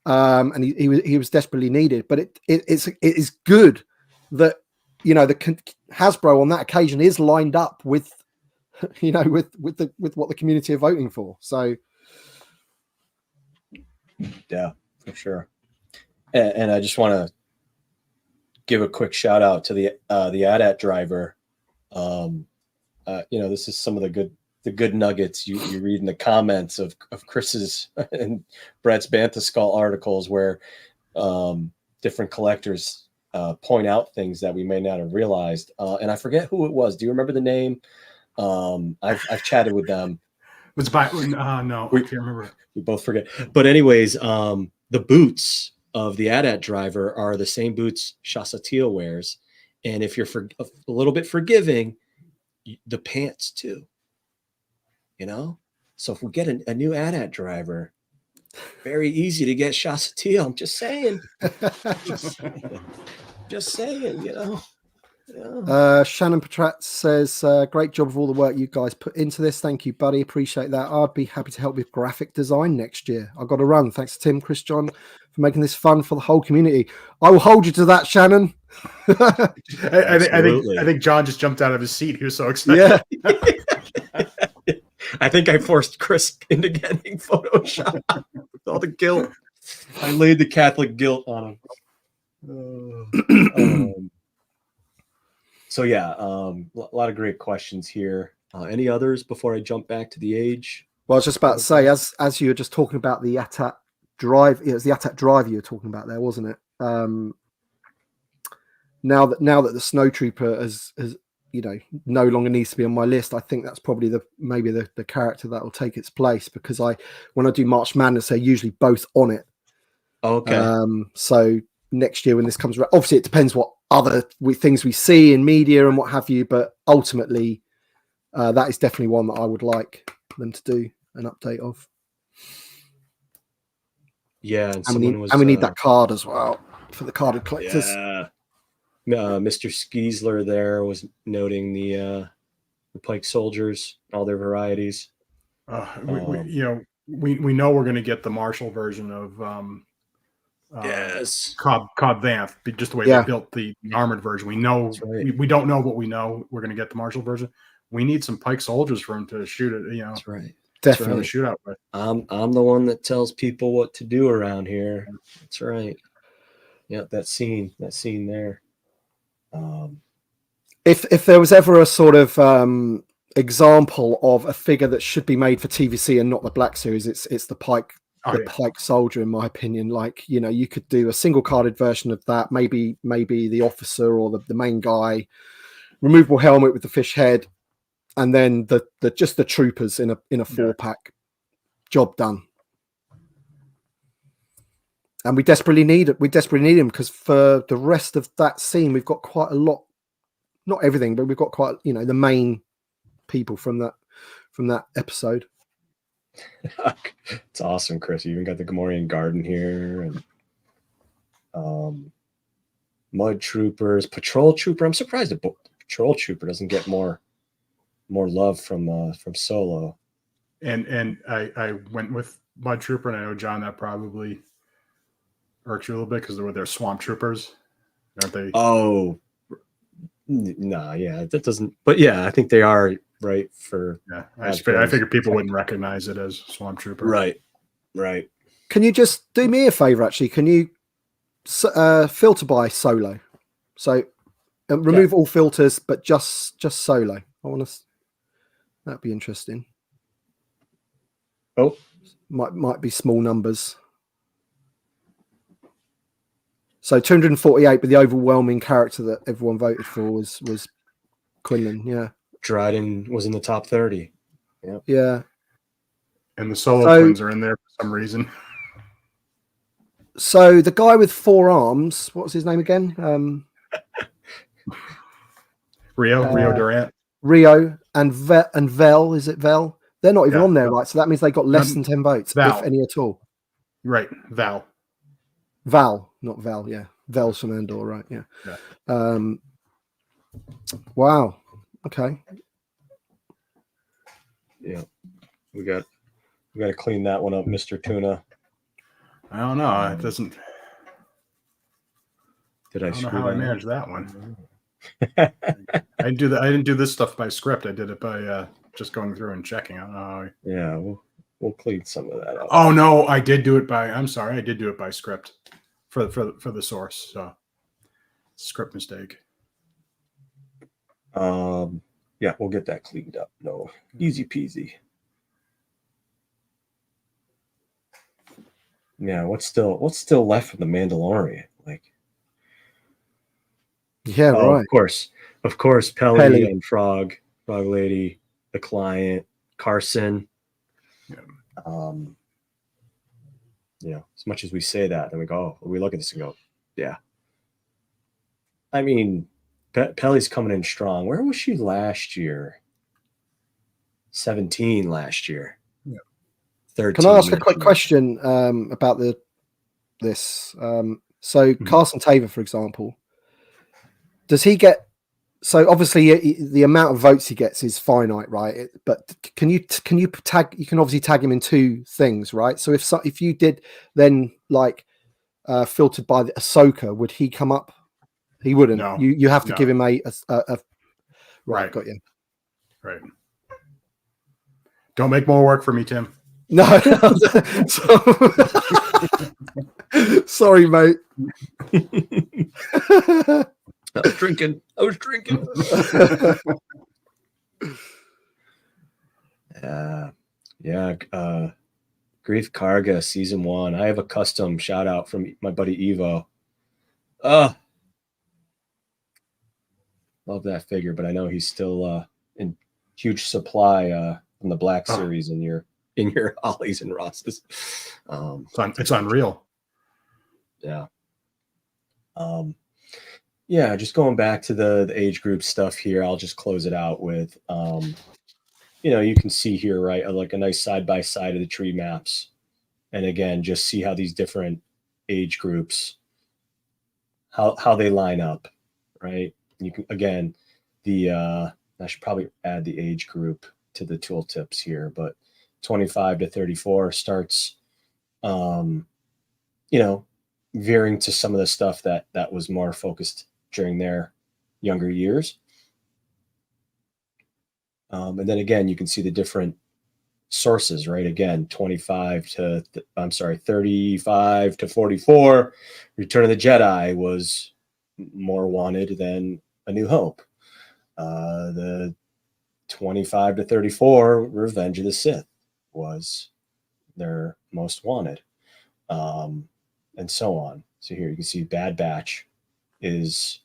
and he was desperately needed. But it is good that the Hasbro on that occasion is lined up with with what the community are voting for. So yeah, for sure. And I just want to give a quick shout out to the AT-AT driver. This is some of the good nuggets you read in the comments of Chris's and Brett's Bantha Skull articles, where different collectors point out things that we may not have realized. And I forget who it was. Do you remember the name? I've chatted with them. Was by no, I can't remember. We both forget. But anyways, the boots of the AT-AT driver are the same boots Shasatiel wears, and if you're a little bit forgiving, the pants too. So if we get a new AT-AT driver, very easy to get Shasatiel. I'm just saying. Just saying. Yeah. Shannon Patrat says, great job of all the work you guys put into this. Thank you, buddy. Appreciate that. I'd be happy to help with graphic design next year. I've got to run. Thanks to Tim, Chris, John for making this fun for the whole community. I will hold you to that, Shannon. I think John just jumped out of his seat. He was so excited. Yeah. I think I forced Chris into getting Photoshop with all the guilt. I laid the Catholic guilt on him. So yeah, a lot of great questions here. Any others before I jump back to the age? Well, I was just about to say, as you were just talking about the AT-AT drive, it was the AT-AT drive you were talking about there, wasn't it? now that the Snow Trooper has no longer needs to be on my list, I think that's probably maybe the character that will take its place, because when I do March Madness, they're usually both on it. Okay. So next year when this comes around, obviously it depends what other things we see in media and what have you, but ultimately that is definitely one that I would like them to do an update of. Yeah, and we need that card as well for the carded collectors. Yeah. Mr. Skeesler there was noting the Pike Soldiers, all their varieties. We know we're going to get the Marshall version of yes, Cobb Vanth, just the way they built the armored version. We know we don't know what we know. We're going to get the Marshall version. We need some Pike Soldiers for him to shoot it. That's right. Definitely a shootout with. I'm the one that tells people what to do around here. That's right. Yeah, that scene there. If there was ever a sort of example of a figure that should be made for TVC and not the Black Series, it's the Pike. Pike Soldier, in my opinion. Like, you could do a single carded version of that, maybe the officer or the main guy, removable helmet with the fish head, and then just the troopers in a 4-pack. Job done. And we desperately need him because for the rest of that scene we've got quite a lot, not everything, but we've got quite the main people from that episode. It's awesome, Chris. You even got the Gamorrean Garden here, and Mud Troopers, Patrol Trooper. I'm surprised the Patrol Trooper doesn't get more love from Solo. And I went with Mud Trooper, and I know, John, that probably irks you a little bit because they're Swamp Troopers, aren't they? Oh, no, yeah, that doesn't. But yeah, I think they are. Right, for I figured people wouldn't recognize it as Swamp Trooper. Right. Can you just do me a favor? Actually, can you filter by Solo? So remove all filters, but just Solo. I want to. That'd be interesting. Oh, might be small numbers. So 248, but the overwhelming character that everyone voted for was Quinlan. Yeah. Dryden was in the top 30. Yep. Yeah. And the Solo twins are in there for some reason. So the guy with 4 arms, what's his name again? Rio Durant. Rio and Vel, is it Vel? They're not even on there, right? So that means they got less than 10 votes, if any at all. Right, Val, not Val, yeah. Vel's from Andor, right? Yeah. Wow. Okay. Yeah, we got to clean that one up, Mr. Tuna. I don't know. It doesn't. Did I don't know screw how I managed that one. I didn't do this stuff by script. I did it by just going through and checking. I don't know. Yeah, we'll clean some of that up. Oh no, I did do it by. I'm sorry, I did do it by script for the source. So script mistake. Yeah, we'll get that cleaned up. No, easy peasy. Yeah, what's still left of the Mandalorian? Like, yeah, right. Of course, Peli and Frog Lady, the client, Carson. Yeah. As much as we say that, then we go, we look at this and go, yeah. I mean, Peli's coming in strong. Where was she last year? 17 last year. Yeah. 13. Can I ask a quick question about this? So Carson Taver, for example, does he get? So obviously the amount of votes he gets is finite, right? But can you tag? You can obviously tag him in 2 things, right? So if you did then like filtered by the Ahsoka, would he come up? He wouldn't. No, you have to give him a right. Got you. Right. Don't make more work for me, Tim. No. Sorry, mate. I was drinking. Grief Karga season 1. I have a custom shout out from my buddy Evo. Love that figure, but I know he's still in huge supply from the Black Series in your Ollies and Rosses. It's unreal. Yeah. Yeah, just going back to the age group stuff here, I'll just close it out with, you can see here, right, like a nice side by side of the tree maps. And again, just see how these different age groups, how they line up, right? You can, again, I should probably add the age group to the tooltips here, but 25 to 34 starts, veering to some of the stuff that was more focused during their younger years. And then again, you can see the different sources, right? Again, 35 to 44. Return of the Jedi was more wanted than A New Hope. The 25 to 34, Revenge of the Sith was their most wanted, and so on. So here you can see Bad Batch is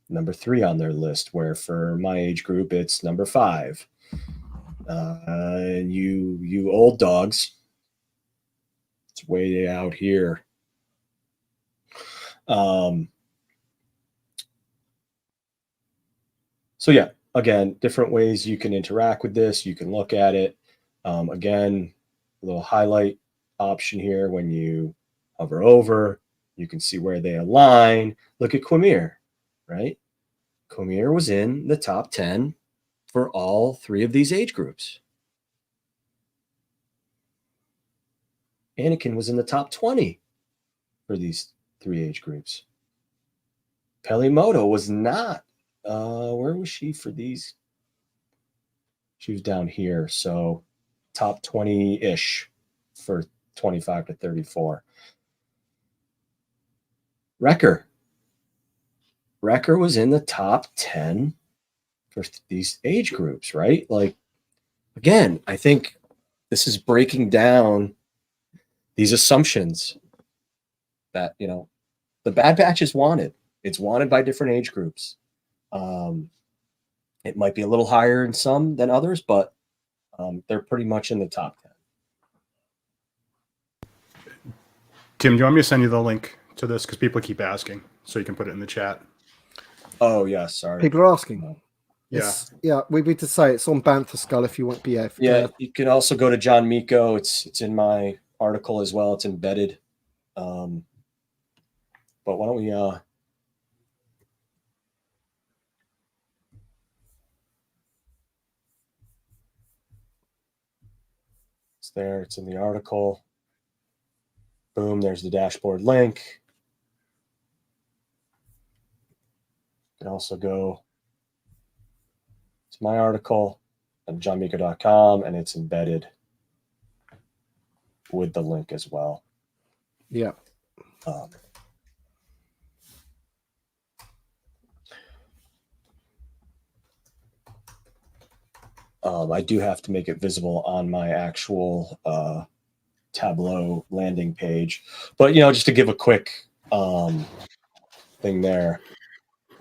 number 3 on their list, where for my age group it's number 5. And you old dogs, it's way out here. So yeah, again, different ways you can interact with this. You can look at it. Again, a little highlight option here. When you hover over, you can see where they align. Look at Qimir, right? Qimir was in the top 10 for all 3 of these age groups. Anakin was in the top 20 for these 3 age groups. Pelimoto was not. Where was she for these? She was down here, so top 20-ish for 25 to 34. Wrecker was in the top 10 for these age groups, right? Like, again, I think this is breaking down these assumptions that, the Bad Batch is wanted. It's wanted by different age groups. It might be a little higher in some than others, but they're pretty much in the top 10. Tim, do you want me to send you the link to this? Because people keep asking, so you can put it in the chat. Oh, yeah, sorry. People are asking. Yeah. We need to say it's on Bantha Skull if you want. Yeah, you can also go to John Miko. It's in my article as well. It's embedded. But why don't we it's there, it's in the article. Boom, there's the dashboard link. You can also go to my article at johnmiko.com, and it's embedded with the link as well. Yeah. I do have to make it visible on my actual Tableau landing page, but just to give a quick thing there.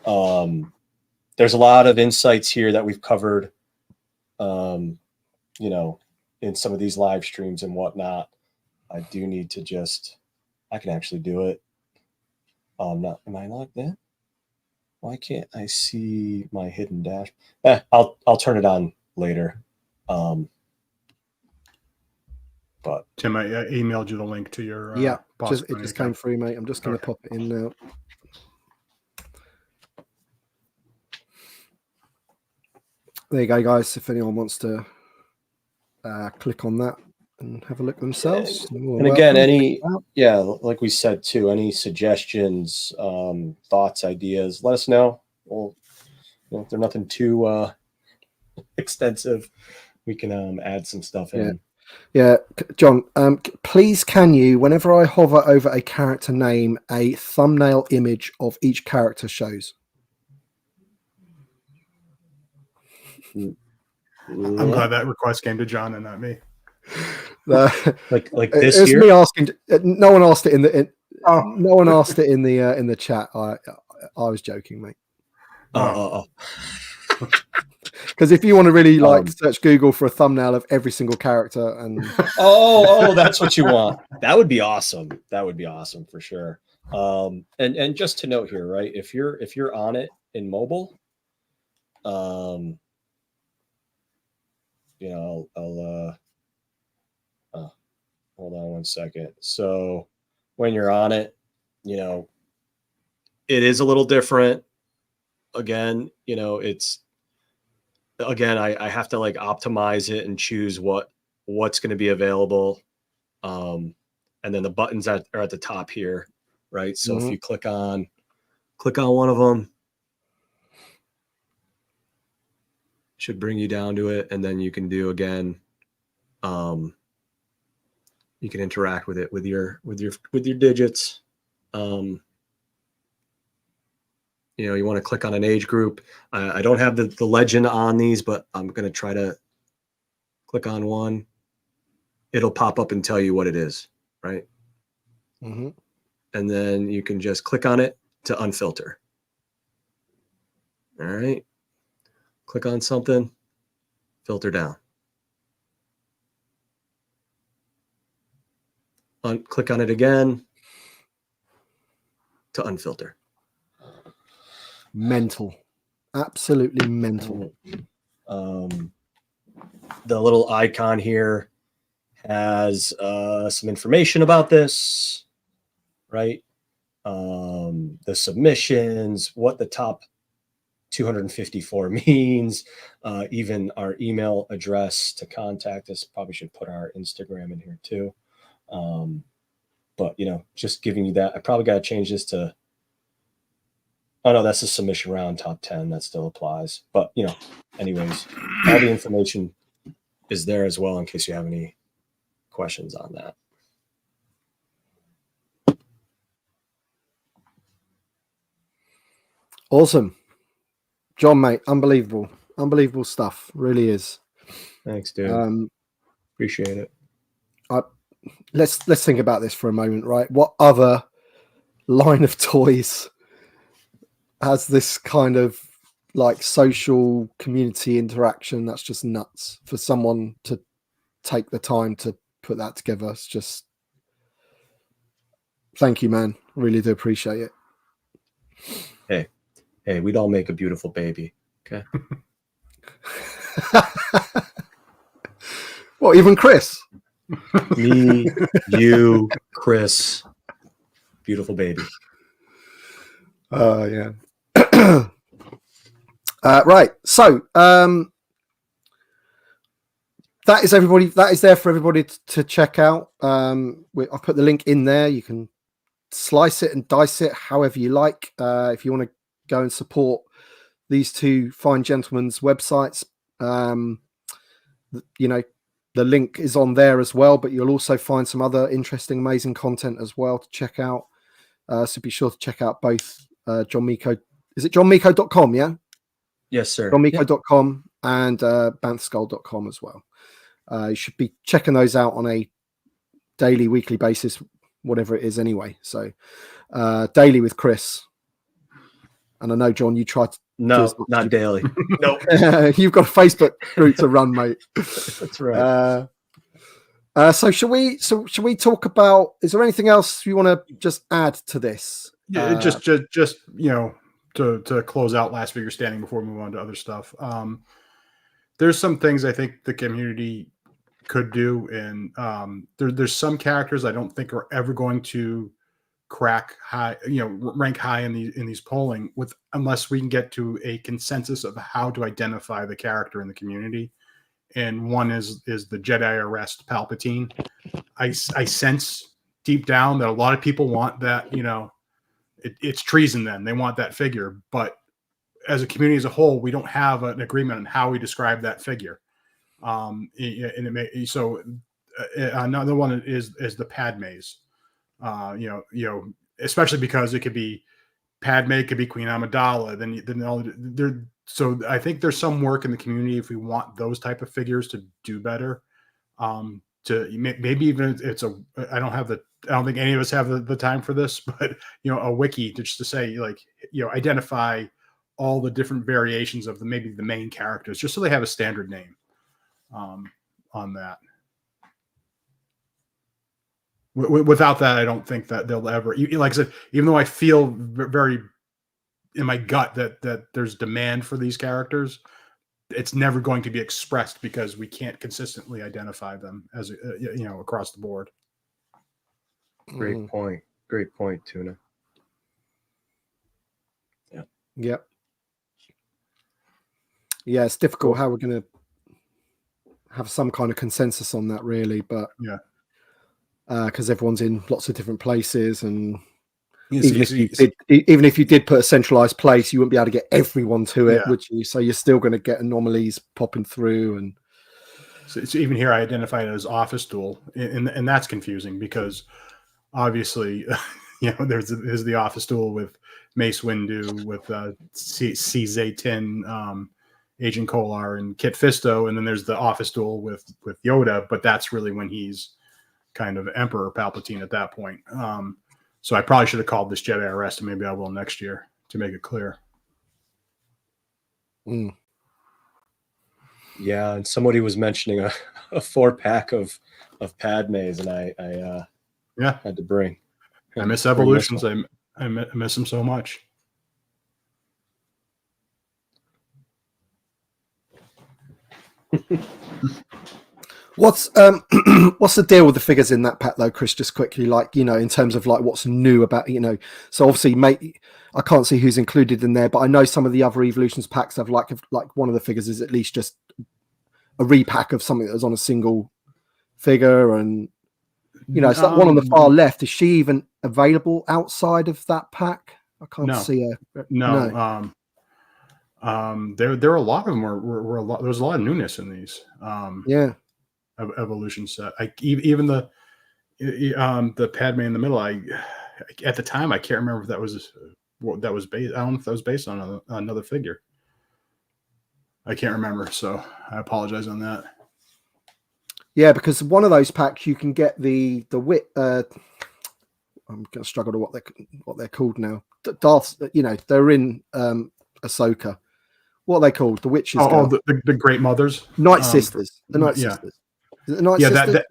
There's a lot of insights here that we've covered, in some of these live streams and whatnot. I do need to I can actually do it. Am I logged in? Why can't I see my hidden dash? I'll turn it on later. But Tim, I emailed you the link to your it just came through, mate. I'm just going to pop it in now. There you go, guys. If anyone wants to click on that and have a look themselves. And again, like we said too, any suggestions, thoughts, ideas, let us know. Well, if they're nothing too extensive, we can add some stuff in. Yeah, John, please can you, whenever I hover over a character name, a thumbnail image of each character shows? I'm glad that request came to John and not me. Like this it's here? Me asking. No one asked it no one asked it in the chat. I was joking, mate. Because if you want to really search Google for a thumbnail of every single character and that's what you want. That would be awesome. That would be awesome for sure. And just to note here, right? If you're on it in mobile, I'll hold on one second. So when you're on it, it is a little different. Again, I have to optimize it and choose what's going to be available. And then the buttons are at the top here, right? So if you click on one of them, should bring you down to it. And then you can do again, you can interact with it with your digits. You want to click on an age group. I don't have the legend on these, but I'm going to try to click on one. It'll pop up and tell you what it is, right? And then you can just click on it to unfilter. All right. Click on something, filter down. Click on it again to unfilter. Mental, absolutely mental. The little icon here has some information about this, right? The submissions, what the top 254 means, even our email address to contact us. Probably should put our Instagram in here too. But just giving you that. I probably got to change this to, oh no, that's the submission round top 10. That still applies. But anyways, all the information is there as well in case you have any questions on that. Awesome. John, mate, unbelievable stuff. Really is. Thanks, dude. Appreciate it. Let's think about this for a moment, right? What other line of toys has this kind of social community interaction that's just nuts for someone to take the time to put that together? It's just, thank you, man. Really do appreciate it. Hey, we'd all make a beautiful baby. Okay. Well, even Chris. Me, you, Chris. Beautiful baby. Yeah. Right. So that is everybody. That is there for everybody to check out. I've put the link in there. You can slice it and dice it however you like. If you want to go and support these two fine gentlemen's websites, the link is on there as well, but you'll also find some other interesting, amazing content as well to check out. So be sure to check out both John Miko. Is it johnmiko.com? Yeah. Yes, sir. johnmiko.com and banthskull.com as well. You should be checking those out on a daily, weekly basis, whatever it is anyway. So daily with Chris. And I know, John, you tried to. No, not daily. No. You've got a Facebook group to run, mate. That's right. So should we talk about, is there anything else you want to just add to this? Yeah, just to close out Last Figure Standing before we move on to other stuff. There's some things I think the community could do, and there's some characters I don't think are ever going to crack high, rank high in these polling unless we can get to a consensus of how to identify the character in the community. And one is the Jedi arrest Palpatine. I sense deep down that a lot of people want that, it's treason then. They want that figure. But as a community as a whole, we don't have an agreement on how we describe that figure. Another one is the Padmes. Especially because it could be Padme, it could be Queen Amidala. So I think there's some work in the community if we want those type of figures to do better. To maybe even I don't have the I don't think any of us have the time for this, but a wiki just to say identify all the different variations of maybe the main characters, just so they have a standard name on that. Without that, I don't think that they'll ever, like I said, even though I feel very in my gut that there's demand for these characters, it's never going to be expressed because we can't consistently identify them as across the board. Great point. Great point, Tuna. Yeah. Yep. Yeah, it's difficult how we're going to have some kind of consensus on that, really. But yeah, because everyone's in lots of different places, and even if you did put a centralized place, you wouldn't be able to get everyone to it, would you? So you're still going to get anomalies popping through. And so even here, I identified it as office duel, and that's confusing because obviously, there's the office duel with Mace Windu, with CZ Tin, Agent Kolar, and Kit Fisto, and then there's the office duel with Yoda, but that's really when he's kind of Emperor Palpatine at that point. So I probably should have called this Jedi Arrest, and maybe I will next year to make it clear. Yeah, and somebody was mentioning a 4-pack of Padmes, and I had to bring. I miss Evolutions. I miss them so much. What's what's the deal with the figures in that pack though, Chris? Just quickly, in terms of what's new about So obviously, I can't see who's included in there, but I know some of the other Evolutions packs have like one of the figures is at least just a repack of something that was on a single figure, and it's that one on the far left. Is she even available outside of that pack? I can't see her. No. There are a lot of them. Were a lot. There was a lot of newness in these. Evolution set. Even the Padme in the middle. At the time I can't remember if that was what that was based. I don't know if that was based on another figure. I can't remember, so I apologize on that. Yeah, because one of those packs you can get the wit. I'm going to struggle to what they're called now. Darth, they're in Ahsoka. What are they called? The witches. The Great Mothers, Night Sisters. The Night Sisters. The Night Sisters.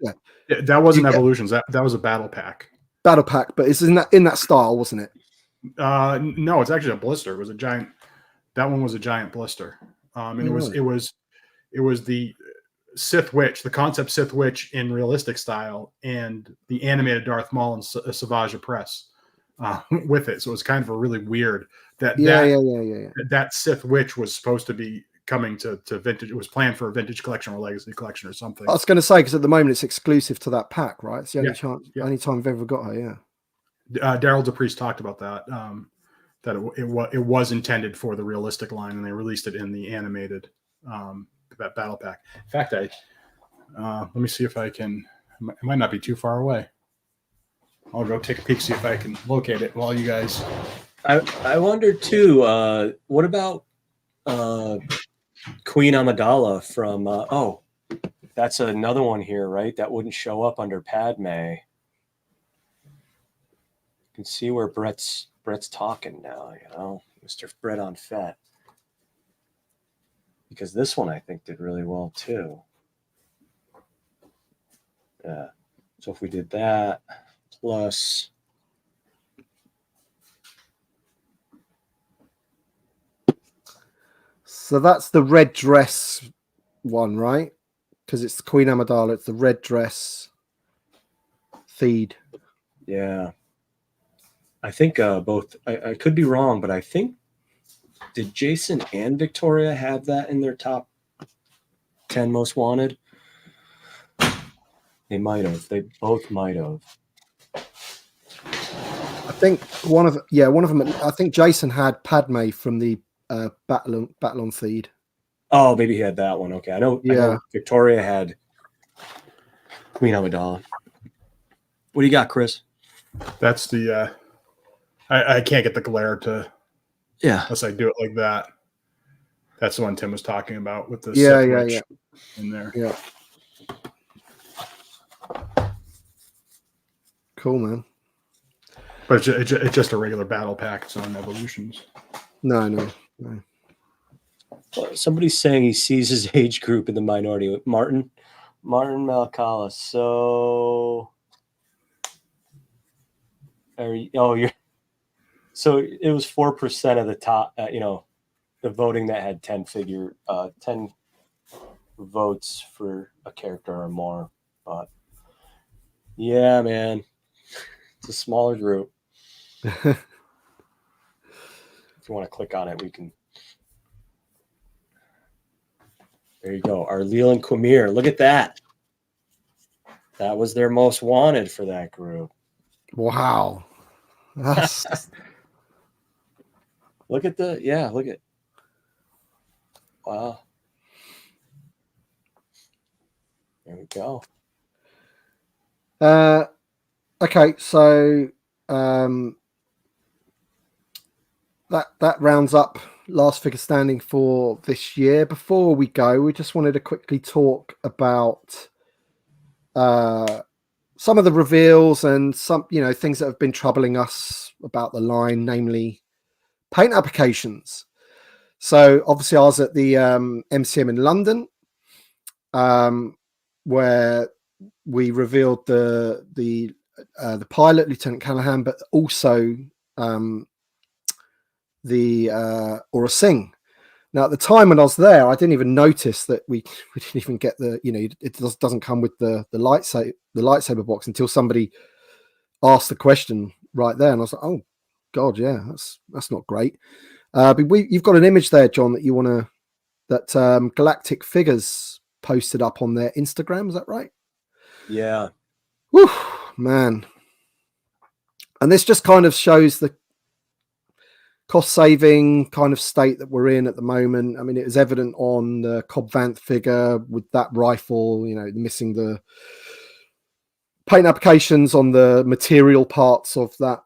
That wasn't Evolutions. That was a battle pack. Battle pack, but it's in that style, wasn't it? No, it's actually a blister. It was a giant. That one was a giant blister. And it was the Sith Witch, the concept Sith Witch in realistic style, and the animated Darth Maul and Savage Opress with it. So it was kind of a really weird that Sith Witch was supposed to be coming to vintage. It was planned for a vintage collection or legacy collection or something. I was going to say, because at the moment it's exclusive to that pack, right? It's the only only time I've ever got her. Yeah. Daryl DePriest talked about that. That it was intended for the realistic line, and they released it in the animated that battle pack. In fact, let me see if I can. It might not be too far away. I'll go take a peek, see if I can locate it while you guys. I wonder too. What about Queen Amidala from? That's another one here, right? That wouldn't show up under Padme. You can see where Brett's talking now. Mr. Brett on Fett. Because this one I think did really well too. Yeah. So if we did that plus. So that's the red dress one, right? Because it's Queen Amidala. It's the red dress feed. Yeah. I think both. I could be wrong, but I think did Jason and Victoria have that in their top 10 most wanted? They might have. They both might have. I think one of them. I think Jason had Padme from the Battle on Feed. Oh, maybe he had that one. Okay, I know Victoria had Queen Amidala. What do you got, Chris? That's the. I can't get the glare to. Yeah. Unless I do it like that. That's the one Tim was talking about with the in there. Yeah. Cool, man. But it's just a regular battle pack. It's not evolutions. No. Somebody's saying he sees his age group in the minority. Martin Malakalis. So, you're. So it was 4% of the top. The voting that had 10 votes for a character or more. But yeah, man, it's a smaller group. If you want to click on it, we can. There you go. Arliel and Qimir. Look at that. That was their most wanted for that group. Wow. That's... Look at wow. There we go. Okay, so that rounds up last figure standing for this year. Before we go, we just wanted to quickly talk about some of the reveals and some things that have been troubling us about the line, namely paint applications. So obviously I was at the MCM in London, where we revealed the pilot, Lieutenant Callahan, but also the Aura Singh. Now, at the time when I was there, I didn't even notice that we didn't even get it doesn't come with the lightsaber box until somebody asked the question right there, and I was like, oh God, yeah, that's not great. But you've got an image there, John, that Galactic Figures posted up on their Instagram. Is that right? Yeah. Whew, man. And this just kind of shows the cost-saving kind of state that we're in at the moment. I mean, it was evident on the Cobb Vanth figure with that rifle, missing the paint applications on the material parts of that.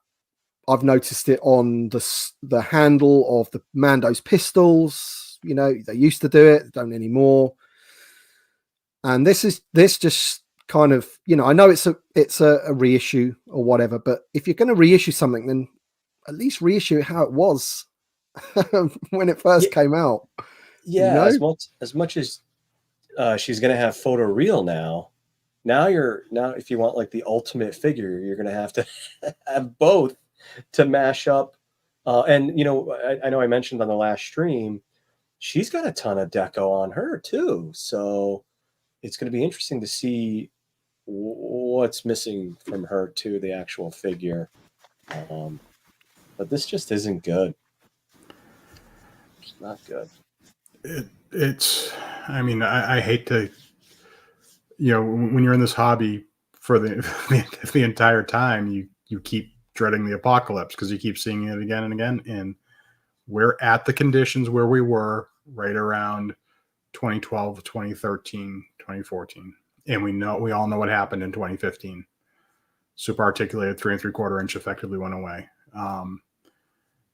I've noticed it on the handle of the Mando's pistols. They used to do it, don't anymore. And this just kind of, I know it's a reissue or whatever, but if you're going to reissue something, then at least reissue it how it was when it first came out. Yeah, as much as she's going to have photoreal now. Now if you want like the ultimate figure, you're going to have to have both to mash up. And I know I mentioned on the last stream, she's got a ton of deco on her too. So it's going to be interesting to see what's missing from her to the actual figure. But this just isn't good. It's not good. I hate to, when you're in this hobby for the entire time, you keep dreading the apocalypse because you keep seeing it again and again. And we're at the conditions where we were right around 2012, 2013, 2014. And we all know what happened in 2015. Super articulated 3 3/4 inch effectively went away.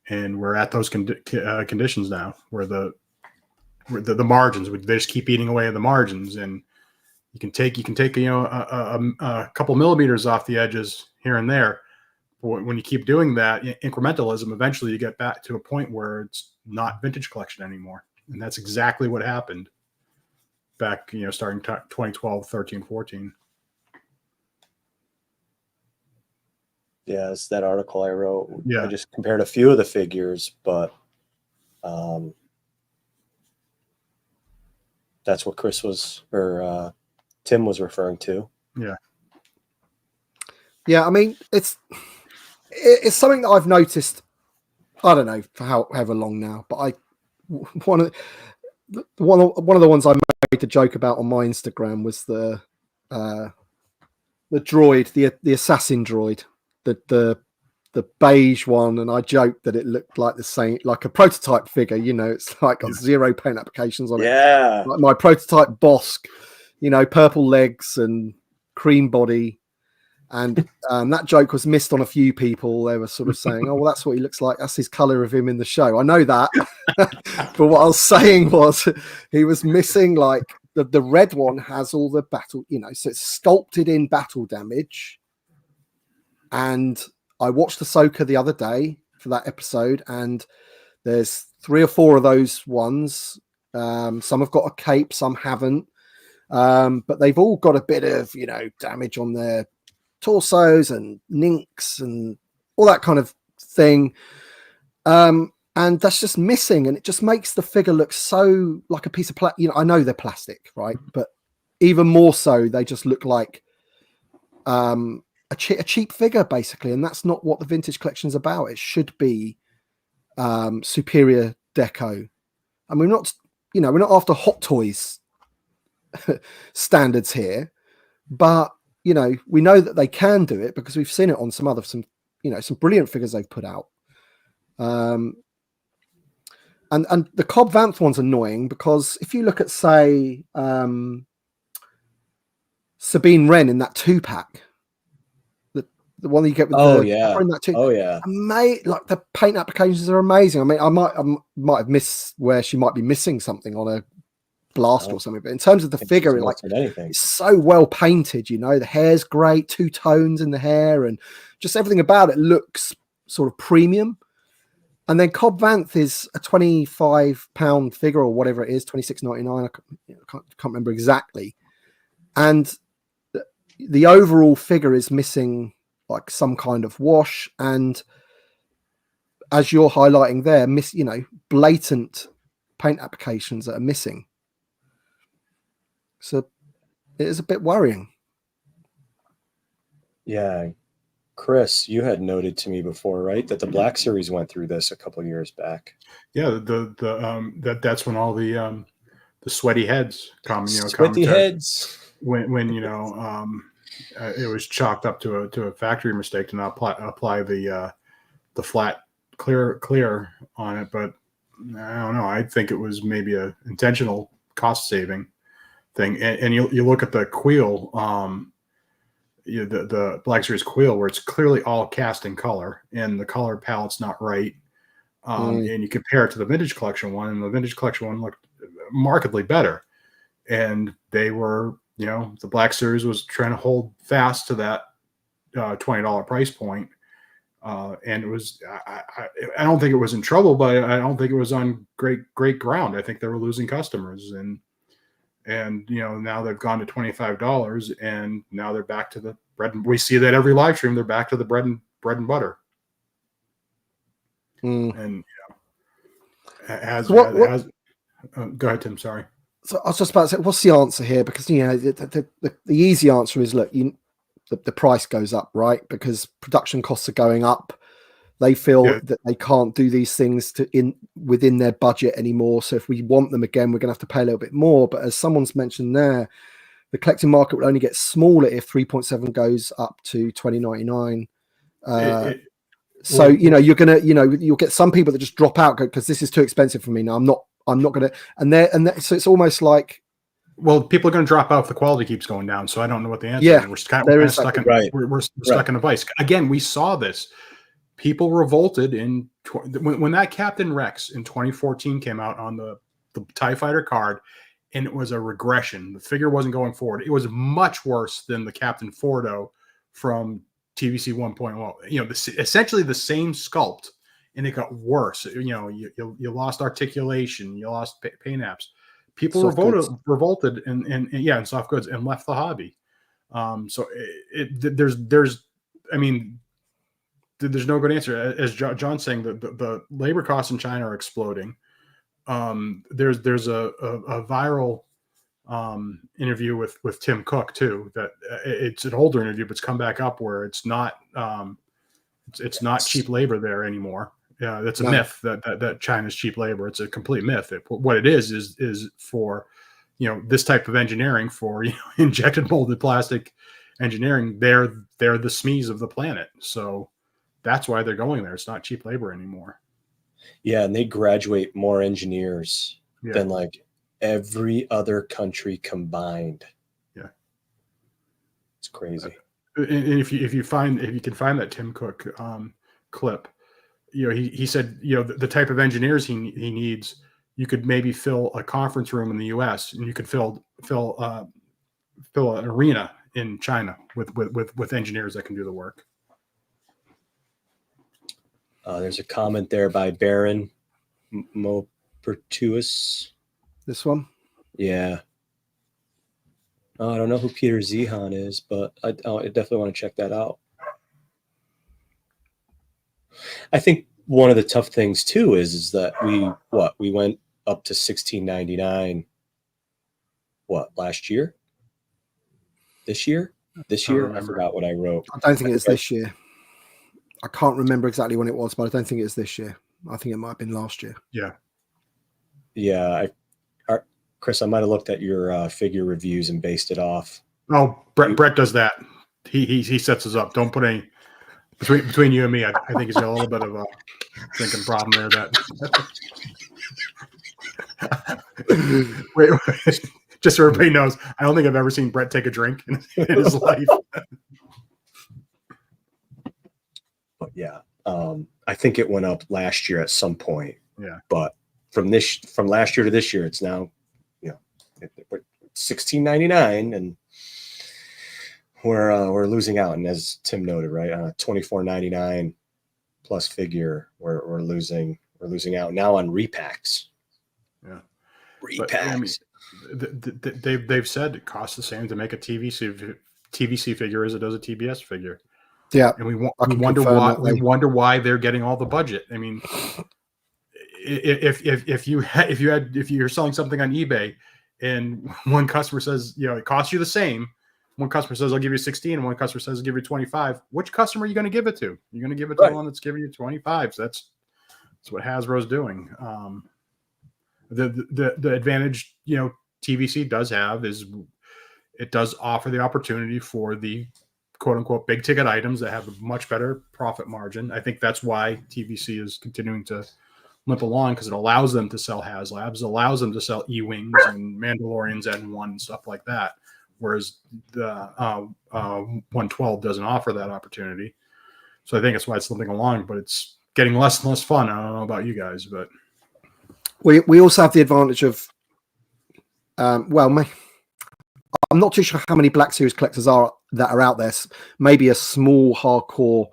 And we're at those conditions now where the margins, they just keep eating away at the margins, and you can take a couple millimeters off the edges here and there. But when you keep doing that incrementalism, eventually you get back to a point where it's not vintage collection anymore. And that's exactly what happened back, starting 2012, 13, 14. Yeah, it's that article I wrote. Yeah. I just compared a few of the figures, but that's what Tim was referring to. Yeah. Yeah, I mean, it's something that I've noticed, I don't know for however long now, but one of the ones I made the joke about on my Instagram was the droid, the assassin droid, the beige one, and I joked that it looked like the same, like a prototype figure. It's like got zero paint applications on it. Yeah, like my prototype Bosk, purple legs and cream body. And that joke was missed on a few people. They were sort of saying, oh, well, that's what he looks like. That's his color of him in the show. I know that. But what I was saying was he was missing, like, the red one has all the battle, so it's sculpted in battle damage. And I watched Ahsoka the other day for that episode, and there's 3 or 4 of those ones. Some have got a cape, some haven't. But they've all got a bit of, damage on their torsos and ninks and all that kind of thing. And that's just missing, and it just makes the figure look so like a piece of plastic. I know they're plastic, right? But even more so, they just look like a cheap figure, basically. And that's not what the vintage collection is about. It should be superior deco. And we're not after Hot Toys standards here, but we know that they can do it because we've seen it on some brilliant figures they've put out. And the Cobb Vanth one's annoying because if you look at, say, Sabine Wren in that 2-pack, the one that you get with like the paint applications are amazing. I mean, I might have missed where she might be missing something on a blast or something, but in terms of the figure, it's so well painted. The hair's great, 2 tones in the hair, and just everything about it looks sort of premium. And then Cobb Vanth is a £25 figure or whatever it is, $26.99. I can't remember exactly. And the overall figure is missing like some kind of wash, and as you're highlighting there, blatant paint applications that are missing. So it is a bit worrying. Yeah. Chris, you had noted to me before, right, that the Black Series went through this a couple of years back. Yeah, that's when all the sweaty heads come. Sweaty heads. When it was chalked up to a factory mistake to not apply the flat clear on it, but I don't know. I think it was maybe a intentional cost saving thing. And you look at the Queel, the Black Series Queel, where it's clearly all cast in color and the color palette's not right. And you compare it to the Vintage Collection one, and the Vintage Collection one looked markedly better. And they were, the Black Series was trying to hold fast to that $20 price point. And it was, I don't think it was in trouble, but I don't think it was on great ground. I think they were losing customers, and now they've gone to $25, and now they're back to the bread. And we see that every live stream, they're back to the bread and butter. And go ahead, Tim. Sorry. So I was just about to say, what's the answer here? Because the easy answer is, look, the price goes up, right? Because production costs are going up. They feel that they can't do these things within their budget anymore. So if we want them again, we're going to have to pay a little bit more. But as someone's mentioned there, the collecting market will only get smaller if 3.7 goes up to $20.99. So you're gonna you'll get some people that just drop out because this is too expensive for me now. I'm not gonna. So it's almost like, well, people are going to drop out if the quality keeps going down. So I don't know what the answer is. We're stuck in a vice. Again, we saw this. People revolted when that Captain Rex in 2014 came out on the TIE Fighter card, and it was a regression. The figure wasn't going forward. It was much worse than the Captain Fordo from TVC 1.0. Essentially the same sculpt, and it got worse. You lost articulation, you lost paint apps. People revolted in soft goods and left the hobby. There's no good answer. As John's saying, the labor costs in China are exploding. There's a viral interview with Tim Cook too. That it's an older interview, but it's come back up where it's not cheap labor there anymore. Yeah, that's a myth that China's cheap labor. It's a complete myth. What it is for this type of engineering, for injected molded plastic engineering. They're the SMEs of the planet. So that's why they're going there. It's not cheap labor anymore. Yeah, and they graduate more engineers than like every other country combined. Yeah, it's crazy. And if you can find that Tim Cook clip, he said the type of engineers he needs. You could maybe fill a conference room in the U.S. and you could fill an arena in China with engineers that can do the work. There's a comment there by Baron Mopertuous. This one? Yeah. I don't know who Peter Zehan is, but I definitely want to check that out. I think one of the tough things too is that we went up to $16.99. What, last year? This year? I forgot what I wrote. I don't think it's this year. I can't remember exactly when it was, but I don't think it's this year. I think it might have been last year. Yeah. Yeah. Chris, I might have looked at your figure reviews and based it off. Oh, Brett does that. He sets us up. Don't put any between you and me. I think he's got a little bit of a drinking problem there. That wait, just so everybody knows, I don't think I've ever seen Brett take a drink in his life. But yeah, I think it went up last year at some point. Yeah, but from last year to this year, it's now, $16.99, and we're losing out. And as Tim noted, right, on a $24.99 plus figure, we're losing out now on repacks. Yeah, repacks. But, I mean, they've said it costs the same to make a TVC figure as it does a TBS figure. Yeah, and we wonder why they're getting all the budget. I mean, if you're selling something on eBay and one customer says, it costs you the same, one customer says I'll give you 16, and one customer says I'll give you 25. Which customer are you going to give it to? You're going to give it to the one that's giving you 25. So that's what Hasbro's doing. The advantage TVC does have is it does offer the opportunity for the quote unquote big ticket items that have a much better profit margin. I think that's why TVC is continuing to limp along, because it allows them to sell HasLabs, allows them to sell E-Wings and Mandalorians N1 and stuff like that. Whereas the 112 doesn't offer that opportunity. So I think that's why it's limping along, but it's getting less and less fun. I don't know about you guys, but we also have the advantage of, I'm not too sure how many Black Series collectors that are out there. Maybe a small hardcore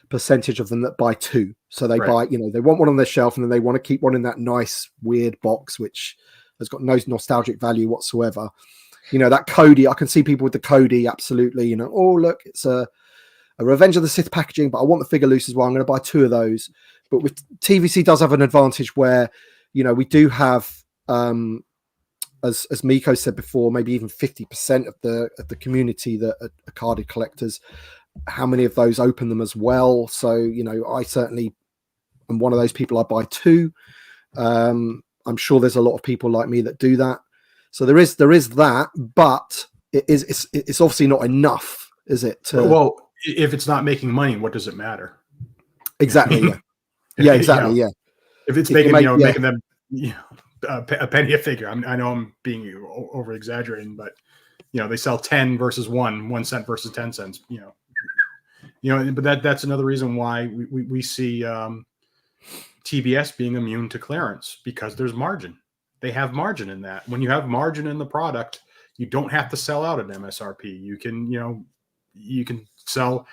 percentage of them that buy two. So they buy, they want one on their shelf, and then they want to keep one in that nice weird box, which has got no nostalgic value whatsoever. That Cody, I can see people with the Cody, absolutely. Oh, look, it's a Revenge of the Sith packaging, but I want the figure loose as well. I'm going to buy two of those. But with TVC does have an advantage where, we do have, as Miko said before, maybe even 50% of the community that are carded collectors. How many of those open them as well? So, I certainly am one of those people. I buy two. I'm sure there's a lot of people like me that do that. So there is that, but it's obviously not enough, is it? Well, if it's not making money, what does it matter? Exactly. Yeah. Yeah. Exactly. Yeah. If it's making making them a penny a figure. I know I'm being over exaggerating, but they sell 10 versus 1 cent versus 10 cents. But that's another reason why we see TBS being immune to clearance, because there's margin. They have margin in that. When you have margin in the product, you don't have to sell out at MSRP. You can sell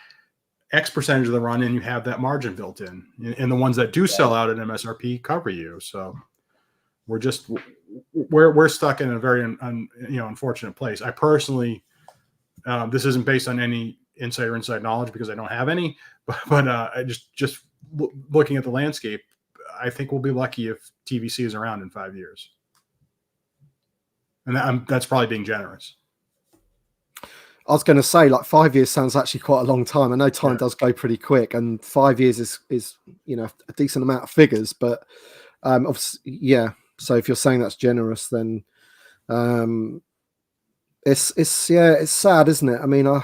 X percentage of the run, and you have that margin built in. And the ones that do sell out at MSRP cover you. So we're stuck in a very unfortunate place. I personally, this isn't based on any inside knowledge because I don't have any, but I just looking at the landscape, I think we'll be lucky if TVC is around in 5 years. And that's probably being generous. I was going to say, 5 years sounds actually quite a long time. I know time does go pretty quick, and 5 years is a decent amount of figures. But obviously, yeah. So if you're saying that's generous, then it's sad, isn't it? I mean, I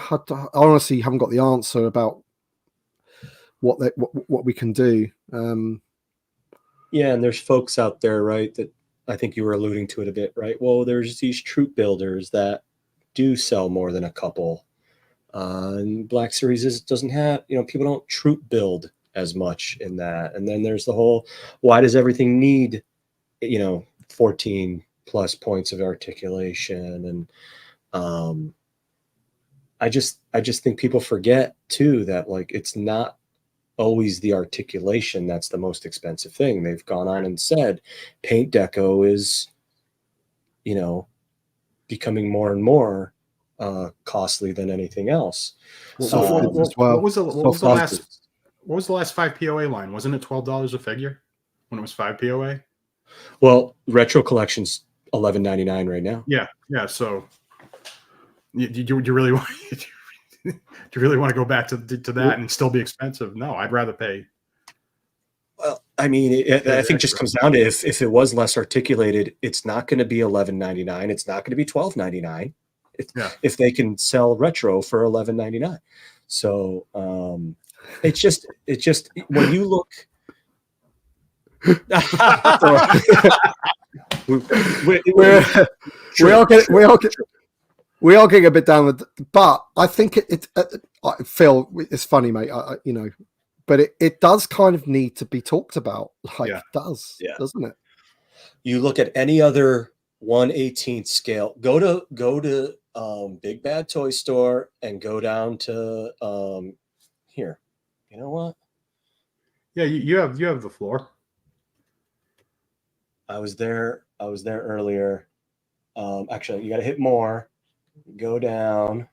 honestly haven't got the answer about what we can do. Yeah, and there's folks out there, right, that I think you were alluding to it a bit, right? Well, there's these troop builders that do sell more than a couple. And Black Series doesn't have, people don't troop build as much in that. And then there's the whole, why does everything need, 14 plus points of articulation? And I just think people forget too that it's not always the articulation that's the most expensive thing. They've gone on and said paint deco is, you know, becoming more and more costly than anything else. What was the last 5 POA line? Wasn't it $12 a figure when it was 5 POA? Well, retro collection's $11.99 right now. Yeah. So, do you really want to go back to that and still be expensive? No, I'd rather pay. Well, I mean, I think it just comes down to if it was less articulated, it's not going to be $11.99. It's not going to be $12.99. If they can sell retro for $11.99. So it's just when you look. we are getting a bit down with, but I think Phil, it's funny, mate. You know, but it does kind of need to be talked about. Like it does, doesn't it? You look at any other 1/18 scale. Go to Big Bad Toy Store and go down to here. You know what? Yeah, you have the floor. I was there earlier. Actually, you got to hit more. Go down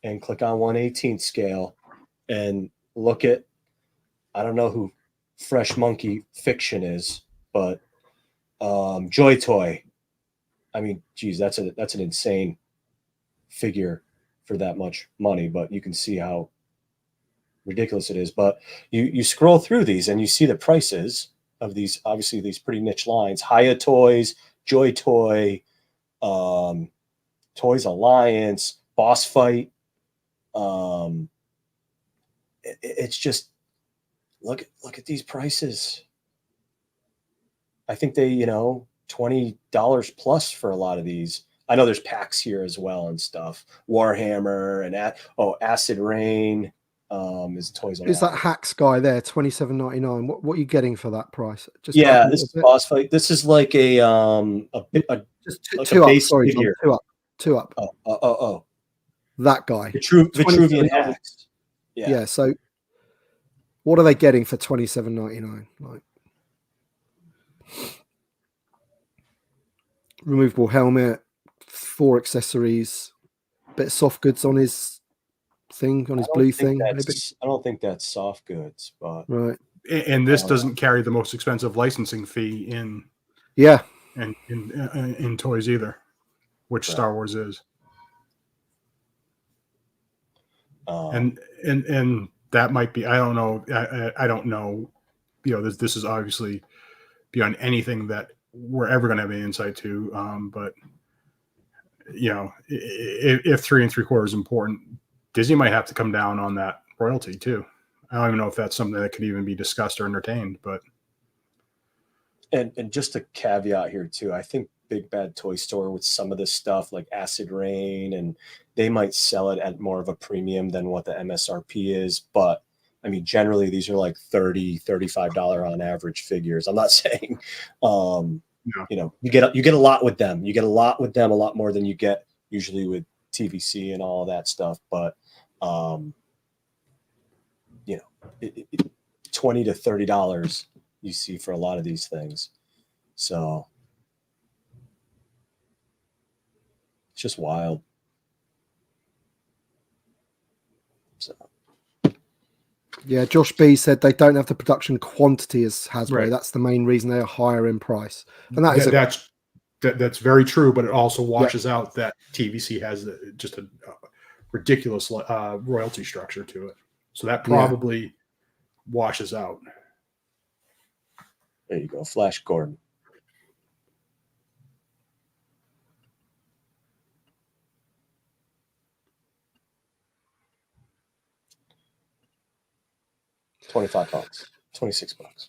and click on 1/18 scale and look at. I don't know who Fresh Monkey Fiction is, but Joy Toy. I mean, geez, that's an insane figure for that much money, but you can see how ridiculous it is. But you scroll through these and you see the prices of these, obviously these pretty niche lines. Hiya Toys, Joy Toy, Toys Alliance, Boss Fight. It's just look at these prices. I think they, $20 plus for a lot of these. I know there's packs here as well and stuff. Warhammer and Acid Rain is Toys Alliance. Is that Hacks guy there? $27.99. What are you getting for that price? Just this is Boss Fight. This is like a just like two a up. Sorry, John, two up. Oh. That guy. Vitruvian Hacks. Yeah. So, what are they getting for $27.99? Like removable helmet, 4 accessories, bit of soft goods on his thing, on his blue thing. Maybe. I don't think that's soft goods, but right. And this doesn't carry the most expensive licensing fee in toys either, which Star Wars is. And that might be, I don't know. I don't know. This is obviously beyond anything that we're ever going to have any insight to. But if 3 3/4 is important, Disney might have to come down on that royalty too. I don't even know if that's something that could even be discussed or entertained, but. And just a caveat here too, I think Big Bad Toy Store with some of this stuff like Acid Rain, and they might sell it at more of a premium than what the MSRP is. But I mean, generally these are like $30, $35 on average figures. I'm not saying, you get a lot with them. You get a lot with them, a lot more than you get usually with TVC and all that stuff. But, $20 to $30 you see for a lot of these things. So it's just wild. So. Yeah, Josh B said they don't have the production quantity as Hasbro. Right. That's the main reason they are higher in price. And that's very true, but it also washes out that TVC has just a ridiculous royalty structure to it. So that probably washes out. There you go, Flash Gordon. $25, $26.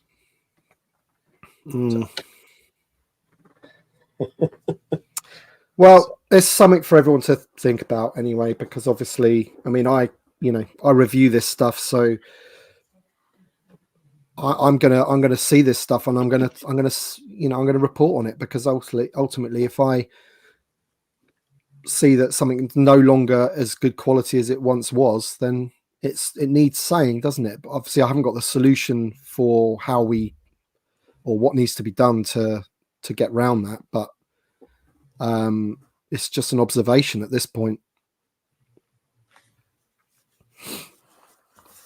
Well, there's something for everyone to think about anyway, because obviously, I mean, I review this stuff, so I'm gonna see this stuff, and I'm gonna report on it, because ultimately, if I see that something's no longer as good quality as it once was, then it needs saying, doesn't it? But obviously, I haven't got the solution for how or what needs to be done to get around that. But it's just an observation at this point.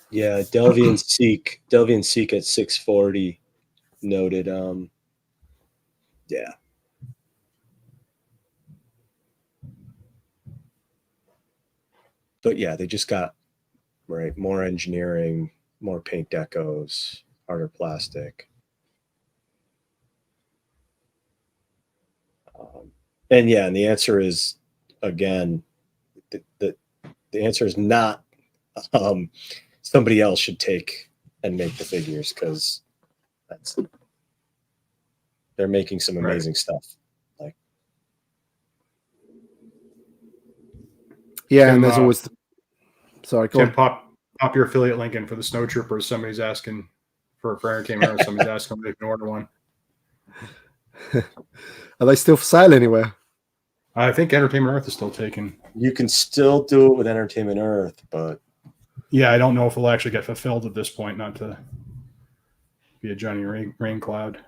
Yeah, Delvian Seek at 640 noted. Yeah. But yeah, they just got more engineering, more paint decos, harder plastic. And the answer is, again, the answer is not somebody else should take and make the figures, because they're making some amazing stuff. Yeah, and there's always sorry, go Tim, on. pop your affiliate link in for the Snowtroopers. Somebody's asking for Entertainment Earth. Somebody's asking if they can order one. Are they still for sale anywhere? I think Entertainment Earth is still taken. You can still do it with Entertainment Earth, but yeah, I don't know if it'll actually get fulfilled at this point. Not to be a Johnny Rain Cloud.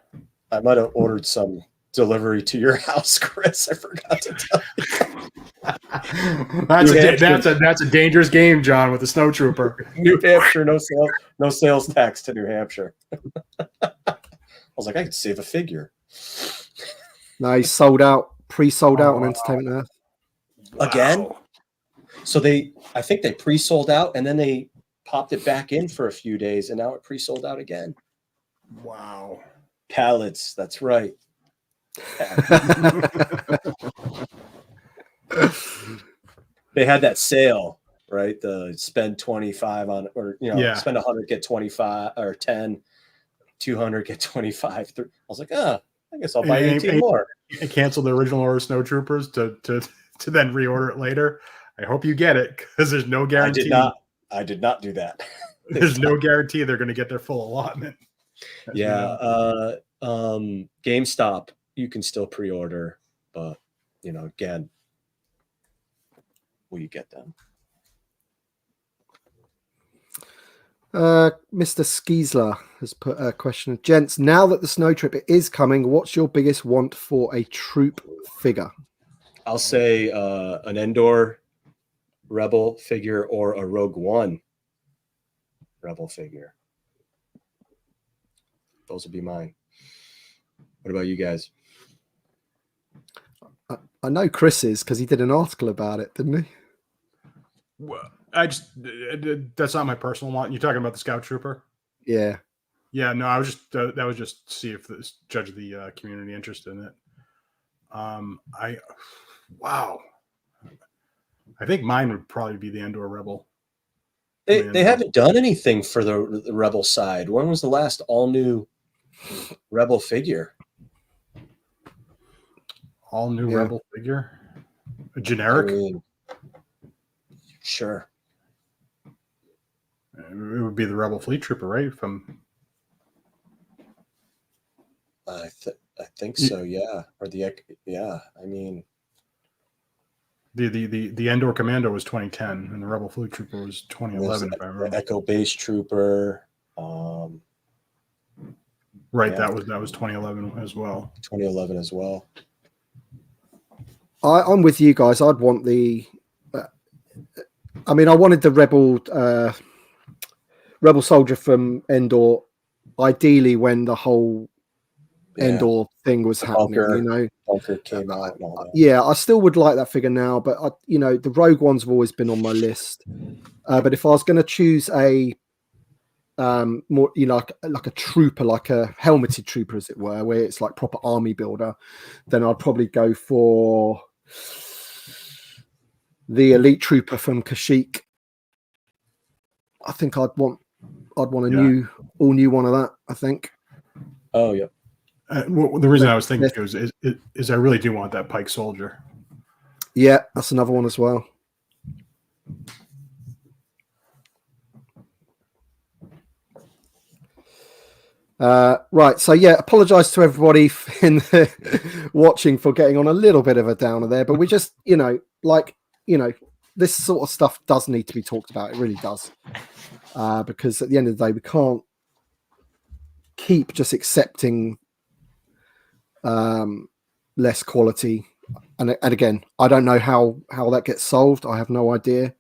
I might have ordered some delivery to your house, Chris. I forgot to tell you. That's a dangerous game, John, with the Snowtrooper. New Hampshire, no sales tax to New Hampshire. I was like, I could save a figure. No, he's sold out, pre-sold out on Entertainment Earth. Again? Wow. So I think they pre-sold out, and then they popped it back in for a few days, and now it pre-sold out again. Wow. Pallets, that's right. They had that sale, right? The spend 25 on, or spend 100 get 25, or 10, 200 get 25. I was like, I guess I'll buy 18 more. And cancel the original order Snowtroopers to then reorder it later. I hope you get it, because there's no guarantee. I did not do that. There's no guarantee they're going to get their full allotment. Yeah. GameStop, you can still pre-order, but again, will you get them? Mr. Skeesler has put a question. Gents, now that the Snow Trip is coming, what's your biggest want for a troop figure? I'll say an Endor Rebel figure or a Rogue One Rebel figure. Those would be mine. What about you guys? I know Chris is, because he did an article about it, didn't he? Well, that's not my personal want. You're talking about the Scout Trooper? Yeah. Yeah, no, I was just that was just to see if the judge of the community interested in it. I think mine would probably be the Endor Rebel. They haven't done anything for the Rebel side. When was the last all new Rebel figure? All new Rebel figure? A generic? Sure. It would be the Rebel Fleet Trooper, right? I think so, yeah. Or I mean, the Endor Commando was 2010, and the Rebel Fleet Trooper was 2011. If I remember. The Echo Base Trooper. Right, that was 2011 as well. 2011 as well. I'm with you guys. I'd want the. I wanted the Rebel soldier from Endor, ideally when the whole Endor thing was happening. Bunker came out and all that. Yeah, I still would like that figure now, but the Rogue ones have always been on my list. But if I was going to choose a more like a trooper, like a helmeted trooper, as it were, where it's like proper army builder, then I'd probably go for the elite trooper from Kashyyyk. I think I'd want a all new one of that, I think. Oh yeah. Well, the reason I was thinking is I really do want that Pike soldier. Yeah, that's another one as well. Right, so apologize to everybody in the watching for getting on a little bit of a downer there, but we just, this sort of stuff does need to be talked about. It really does, because at the end of the day, we can't keep just accepting less quality. And again, I don't know how that gets solved. I have no idea.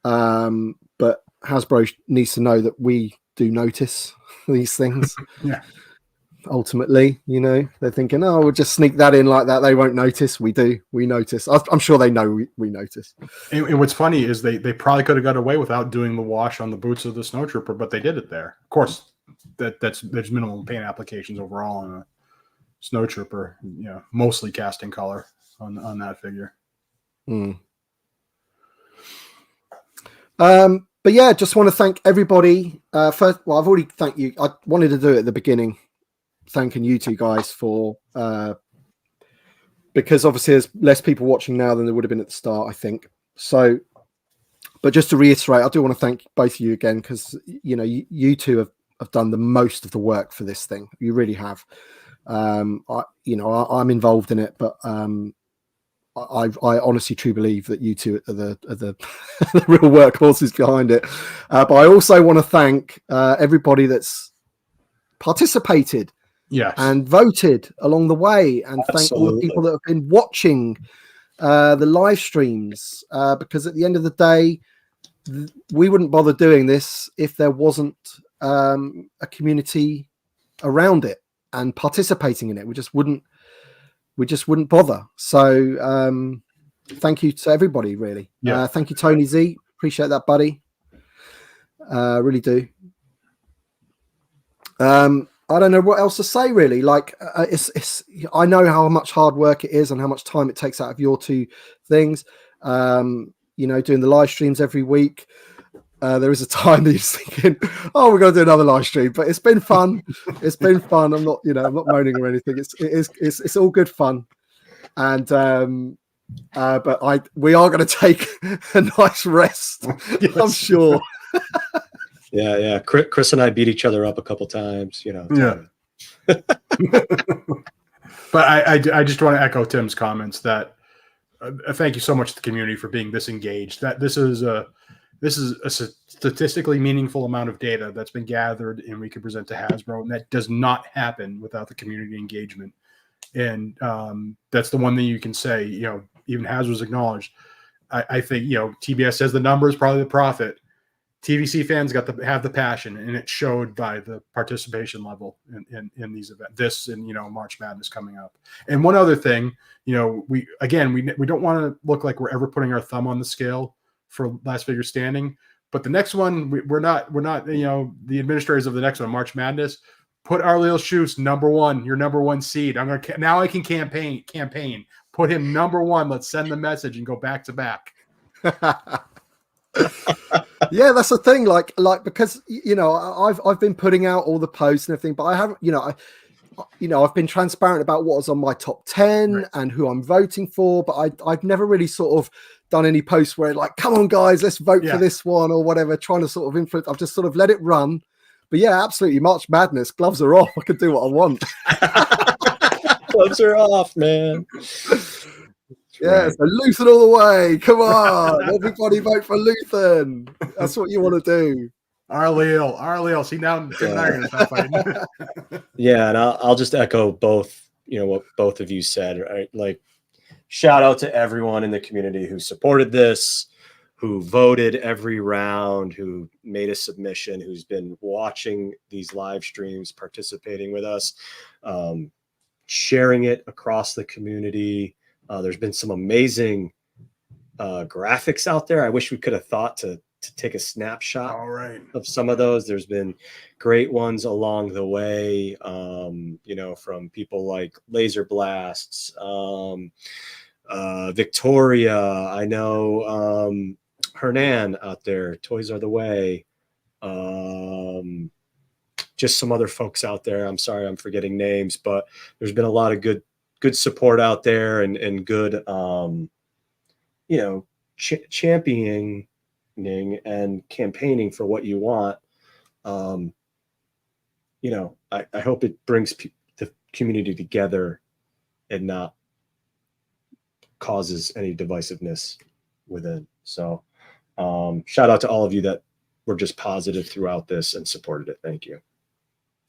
But Hasbro needs to know that we do notice these things. Yeah. Ultimately, they're thinking, oh, we'll just sneak that in like that. They won't notice. We do. We notice. I'm sure they know we notice. And what's funny is they probably could have got away without doing the wash on the boots of the snowtrooper, but they did it there. Of course, there's minimal paint applications overall on a snowtrooper. Mostly casting color on that figure. But yeah, just want to thank everybody. First, well, I've already thanked you. I wanted to do it at the beginning, thanking you two guys for because obviously there's less people watching now than there would have been at the start, I think. So, but just to reiterate, I do want to thank both of you again, because you two have done the most of the work for this thing. You really have. I'm involved in it, but I honestly truly believe that you two are the the real workhorses behind it. But I also want to thank everybody that's participated, yes, and voted along the way, and thank all the people that have been watching the live streams, because at the end of the day, we wouldn't bother doing this if there wasn't a community around it and participating in it. We just wouldn't bother. So thank you to everybody, really. Thank you, Tony Z. Appreciate that, buddy. Really do. I don't know what else to say, really. Like, I know how much hard work it is and how much time it takes out of your two things. Doing the live streams every week. There is a time that you're thinking, oh, we're going to do another live stream, but it's been fun. It's been fun. I'm not moaning or anything. It's all good fun. And but we are going to take a nice rest. Yes. I'm sure. Yeah. Chris and I beat each other up a couple times, Yeah. But I just want to echo Tim's comments that thank you so much to the community for being this engaged. That this is a statistically meaningful amount of data that's been gathered and we can present to Hasbro, and that does not happen without the community engagement. And that's the one thing you can say, even Hasbro's acknowledged. I think, TBS says the number is probably the profit. TVC fans have the passion, and it showed by the participation level in these events. This and March Madness coming up. And one other thing, we don't want to look like we're ever putting our thumb on the scale for Last Figure Standing, but the next one we're not the administrators of the next one, March Madness. Put Arliel Schous number one, your number one seed. I can campaign. Put him number one. Let's send the message and go back to back. Yeah, that's the thing. Like because I've been putting out all the posts and everything, but I haven't. I've been transparent about what was on my top 10 right, and who I'm voting for, but I've never really sort of done any posts where like, come on guys, let's vote for this one or whatever, trying to sort of influence. I've just sort of let it run. But yeah, absolutely, March Madness, gloves are off. I can do what I want. Gloves are off, man. Yeah, so Luthern all the way. Come on, everybody vote for Luthern. That's what you want to do. Arliel. See, now Tim and I are going to stop fighting. Yeah, and I'll just echo both, what both of you said. Right? Like, shout out to everyone in the community who supported this, who voted every round, who made a submission, who's been watching these live streams, participating with us, sharing it across the community. There's been some amazing graphics out there. I wish we could have thought to take a snapshot of some of those. There's been great ones along the way, from people like Laser Blasts, Victoria. I know Hernan out there, Toys Are the Way. Just some other folks out there. I'm sorry, I'm forgetting names, but there's been a lot of good support out there and good, championing and campaigning for what you want. I hope it brings the community together and not causes any divisiveness within. So shout out to all of you that were just positive throughout this and supported it. Thank you.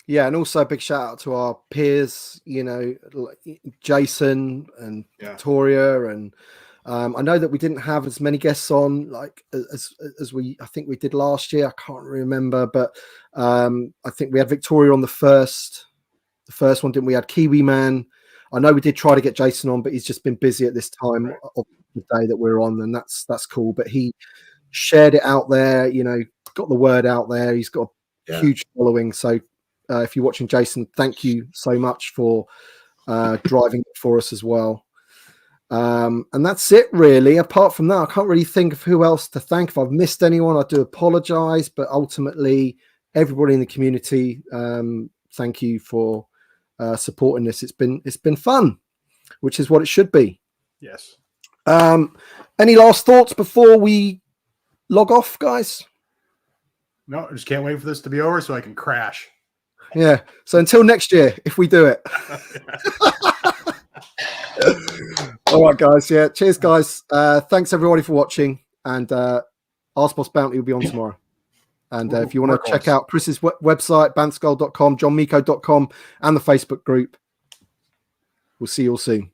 Yeah, and also a big shout out to our peers, like Jason and Victoria, and I know that we didn't have as many guests on like as I think we did last year. I can't remember, but I think we had Victoria on the first one, didn't we? Had Kiwi Man. I know we did try to get Jason on, but he's just been busy at this time of the day that we're on, and that's cool. But he shared it out there, got the word out there. He's got a huge following, so. If you're watching, Jason, thank you so much for driving it for us as well. And that's it, really. Apart from that, I can't really think of who else to thank. If I've missed anyone, I do apologize. But ultimately, everybody in the community, thank you for supporting this. It's been fun, which is what it should be. Yes. Any last thoughts before we log off, guys? No, I just can't wait for this to be over so I can crash. Yeah. So until next year, if we do it. All right, guys. Yeah. Cheers, guys. Thanks everybody for watching. And Arsboss Bounty will be on tomorrow. And if you want to check out Chris's website, bantskull.com, johnmiko.com, and the Facebook group, we'll see you all soon.